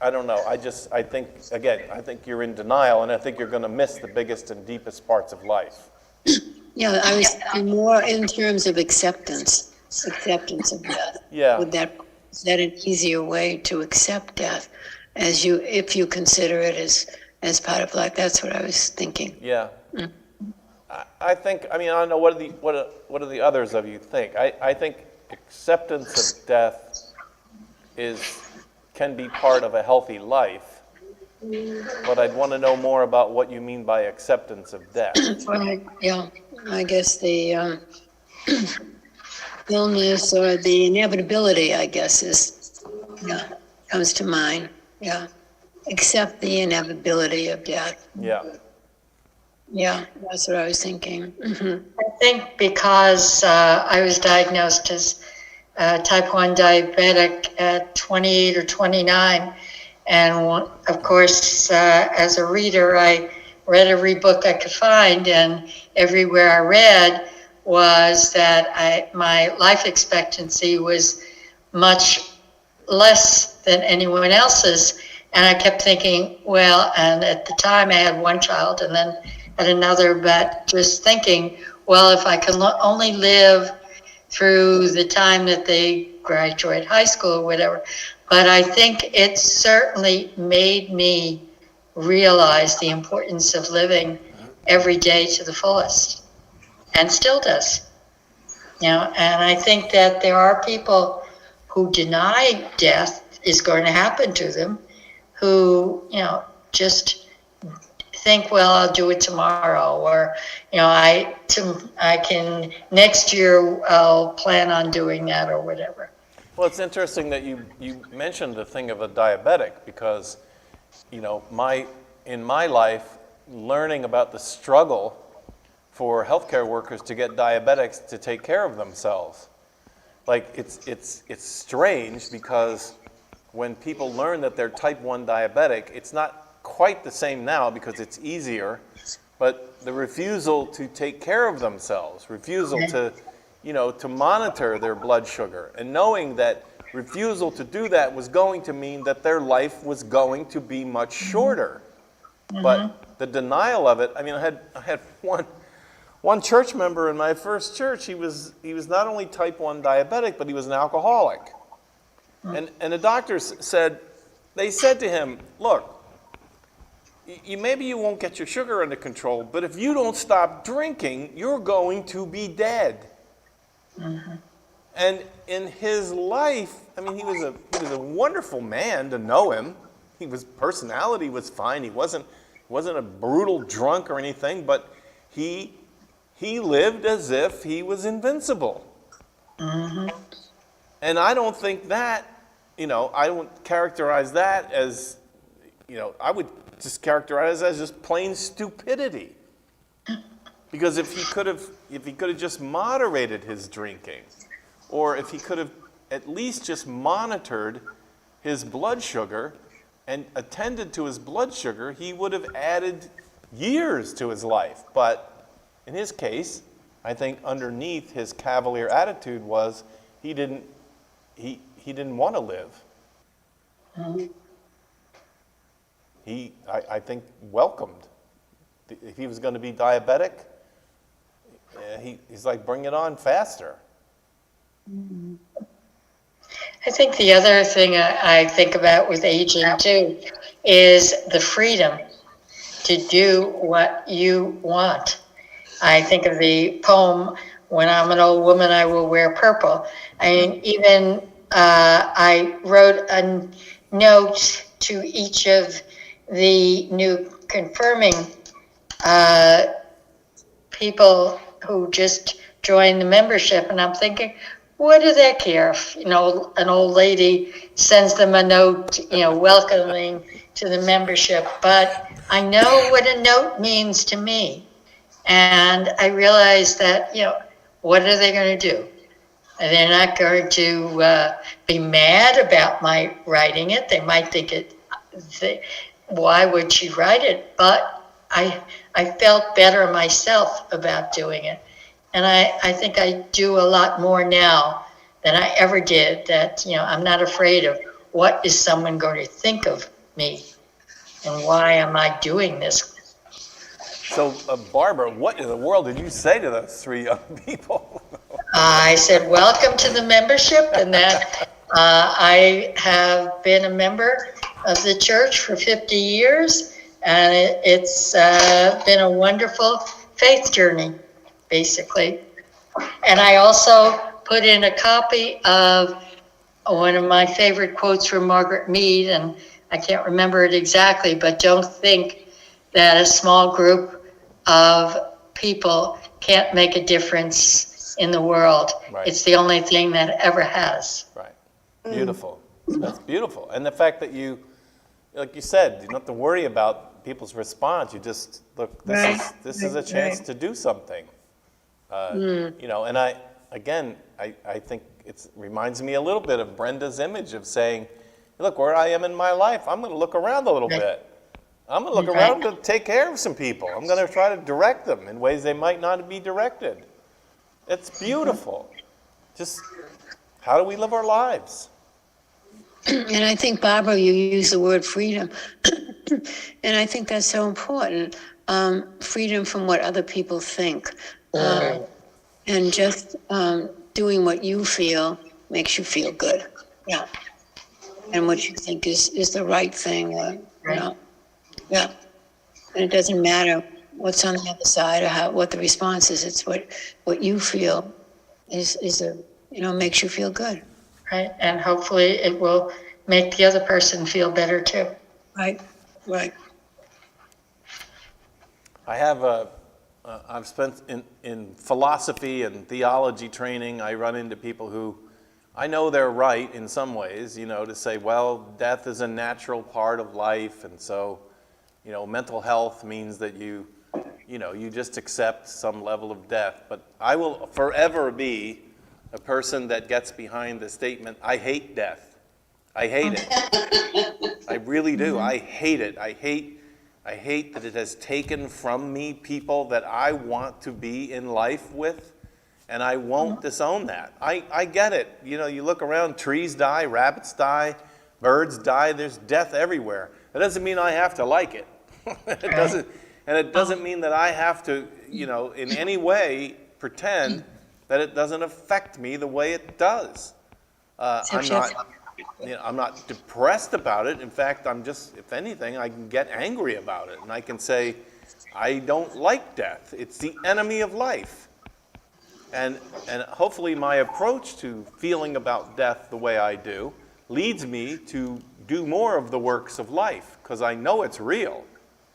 I don't know. I think you're in denial, and I think you're going to miss the biggest and deepest parts of life. Yeah, I was more in terms of acceptance of death. Yeah. Is that an easier way to accept death, if you consider it as part of life? That's what I was thinking. Yeah. I think, I mean, I don't know, what do the others of you think? I think acceptance of death can be part of a healthy life, but I'd want to know more about what you mean by acceptance of death. Right, yeah, I guess the illness or the inevitability, I guess, comes to mind. Yeah, accept the inevitability of death. Yeah. Yeah, that's what I was thinking. I think because I was diagnosed as type 1 diabetic at 28 or 29, and of course, as a reader, I read every book I could find, and everywhere I read was that my life expectancy was much less than anyone else's. And I kept thinking, well, and at the time I had one child and then had another, but just thinking, well, if I can only live through the time that they graduate high school or whatever. But I think it certainly made me realize the importance of living every day to the fullest, and still does. And I think that there are people who deny death is going to happen to them, who, just think, well, I'll do it tomorrow, or, I can, next year I'll plan on doing that or whatever. Well, it's interesting that you mentioned the thing of a diabetic, because, in my life, learning about the struggle for healthcare workers to get diabetics to take care of themselves. Like, it's strange, because when people learn that they're type 1 diabetic, it's not quite the same now because it's easier, but the refusal to take care of themselves, refusal to, to monitor their blood sugar, and knowing that refusal to do that was going to mean that their life was going to be much shorter. But the denial of it, I mean, I had one church member in my first church. He was not only type 1 diabetic, but he was an alcoholic. And the doctors said to him, look, maybe you won't get your sugar under control, but if you don't stop drinking, you're going to be dead. And in his life, I mean, he was a wonderful man to know him. His personality was fine. He wasn't a brutal drunk or anything, but he lived as if he was invincible. And I don't think that, I don't characterize that as, I would just characterize it as just plain stupidity. Because if he could have just moderated his drinking, or if he could have at least just monitored his blood sugar and attended to his blood sugar, he would have added years to his life. But in his case, I think underneath his cavalier attitude was he didn't want to live. He, I think, welcomed. If he was going to be diabetic, he's like, bring it on faster. I think the other thing I think about with aging too is the freedom to do what you want. I think of the poem, "When I'm an old woman, I will wear purple." I mean, even I wrote a note to each of the new confirming people who just joined the membership, and I'm thinking, what do they care if, an old lady sends them a note, welcoming to the membership? But I know what a note means to me. And I realize that, what are they going to do? They're not going to be mad about my writing it. They might think why would she write it? But I felt better myself about doing it. And I think I do a lot more now than I ever did, that, I'm not afraid of what is someone going to think of me and why am I doing this. So, Barbara, what in the world did you say to those three young people? I said, welcome to the membership, and that I have been a member of the church for 50 years, and it's been a wonderful faith journey, basically. And I also put in a copy of one of my favorite quotes from Margaret Mead, and I can't remember it exactly, but don't think that a small group of people can't make a difference in the world. Right. It's the only thing that ever has. Right. Beautiful. That's beautiful. And the fact that you, like you said, you don't have to worry about people's response. You just, look, this is a chance to do something. You know, and I think it reminds me a little bit of Brenda's image of saying, look, where I am in my life, I'm going to look around a little bit. I'm going to look around to take care of some people. I'm going to try to direct them in ways they might not be directed. It's beautiful. Just how do we live our lives? And I think, Barbara, you use the word freedom. And I think that's so important. Freedom from what other people think. And just doing what you feel makes you feel good. Yeah. And what you think is the right thing. You know? Yeah. And it doesn't matter what's on the other side or what the response is. It's what you feel makes you feel good. Right, and hopefully it will make the other person feel better too. Right. I have I've spent in philosophy and theology training, I run into people who, I know they're right in some ways, you know, to say, well, death is a natural part of life, and so, you know, mental health means that you just accept some level of death. But I will forever be a person that gets behind the statement, I hate death. I hate it. I really do. I hate it. I hate that it has taken from me people that I want to be in life with, and I won't disown that. I get it. You know, you look around, trees die, rabbits die, birds die, there's death everywhere. That doesn't mean I have to like it. It doesn't mean that I have to, you know, in any way pretend that it doesn't affect me the way it does. I'm not depressed about it. In fact, I'm just, if anything, I can get angry about it. And I can say, I don't like death. It's the enemy of life. And hopefully my approach to feeling about death the way I do leads me to do more of the works of life, because I know it's real.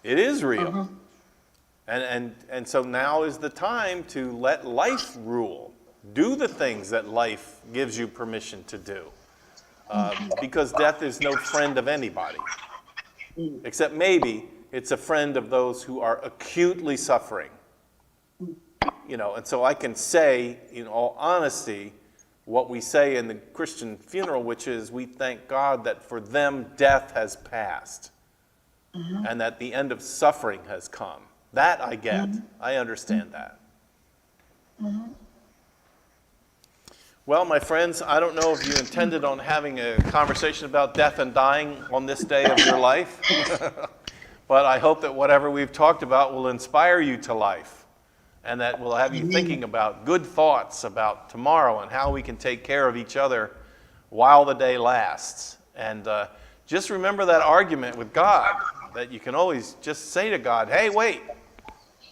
It is real. And so now is the time to let life rule. Do the things that life gives you permission to do. Because death is no friend of anybody. Except maybe it's a friend of those who are acutely suffering. You know, and so I can say, in all honesty, what we say in the Christian funeral, which is we thank God that for them death has passed. And that the end of suffering has come. That I get. I understand that. Well, my friends, I don't know if you intended on having a conversation about death and dying on this day of your life, but I hope that whatever we've talked about will inspire you to life, and that will have you thinking about good thoughts about tomorrow and how we can take care of each other while the day lasts. And just remember that argument with God, that you can always just say to God, hey, wait,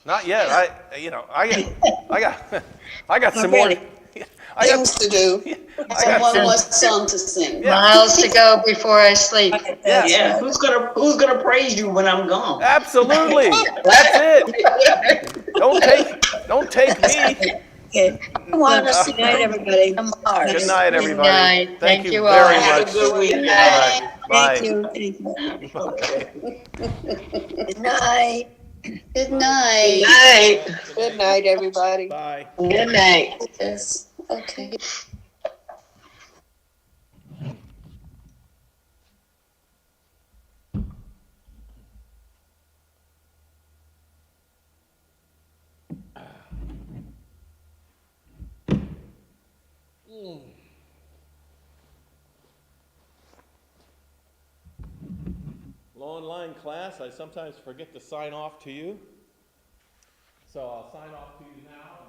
not yet. I got some more. Things to do. I got One more song to sing. Yeah. Miles to go before I sleep. Yeah, who's gonna praise you when I'm gone? Absolutely. That's it. Don't take me. Okay. Good night, everybody. Good night, everybody. Good night. Thank you Thank you all. very Have a much. good week. All right. Bye. Thank you. Good night. Good night. Good night, everybody. Bye. Good night. Yes. Okay. Online class, I sometimes forget to sign off to you. So I'll sign off to you now.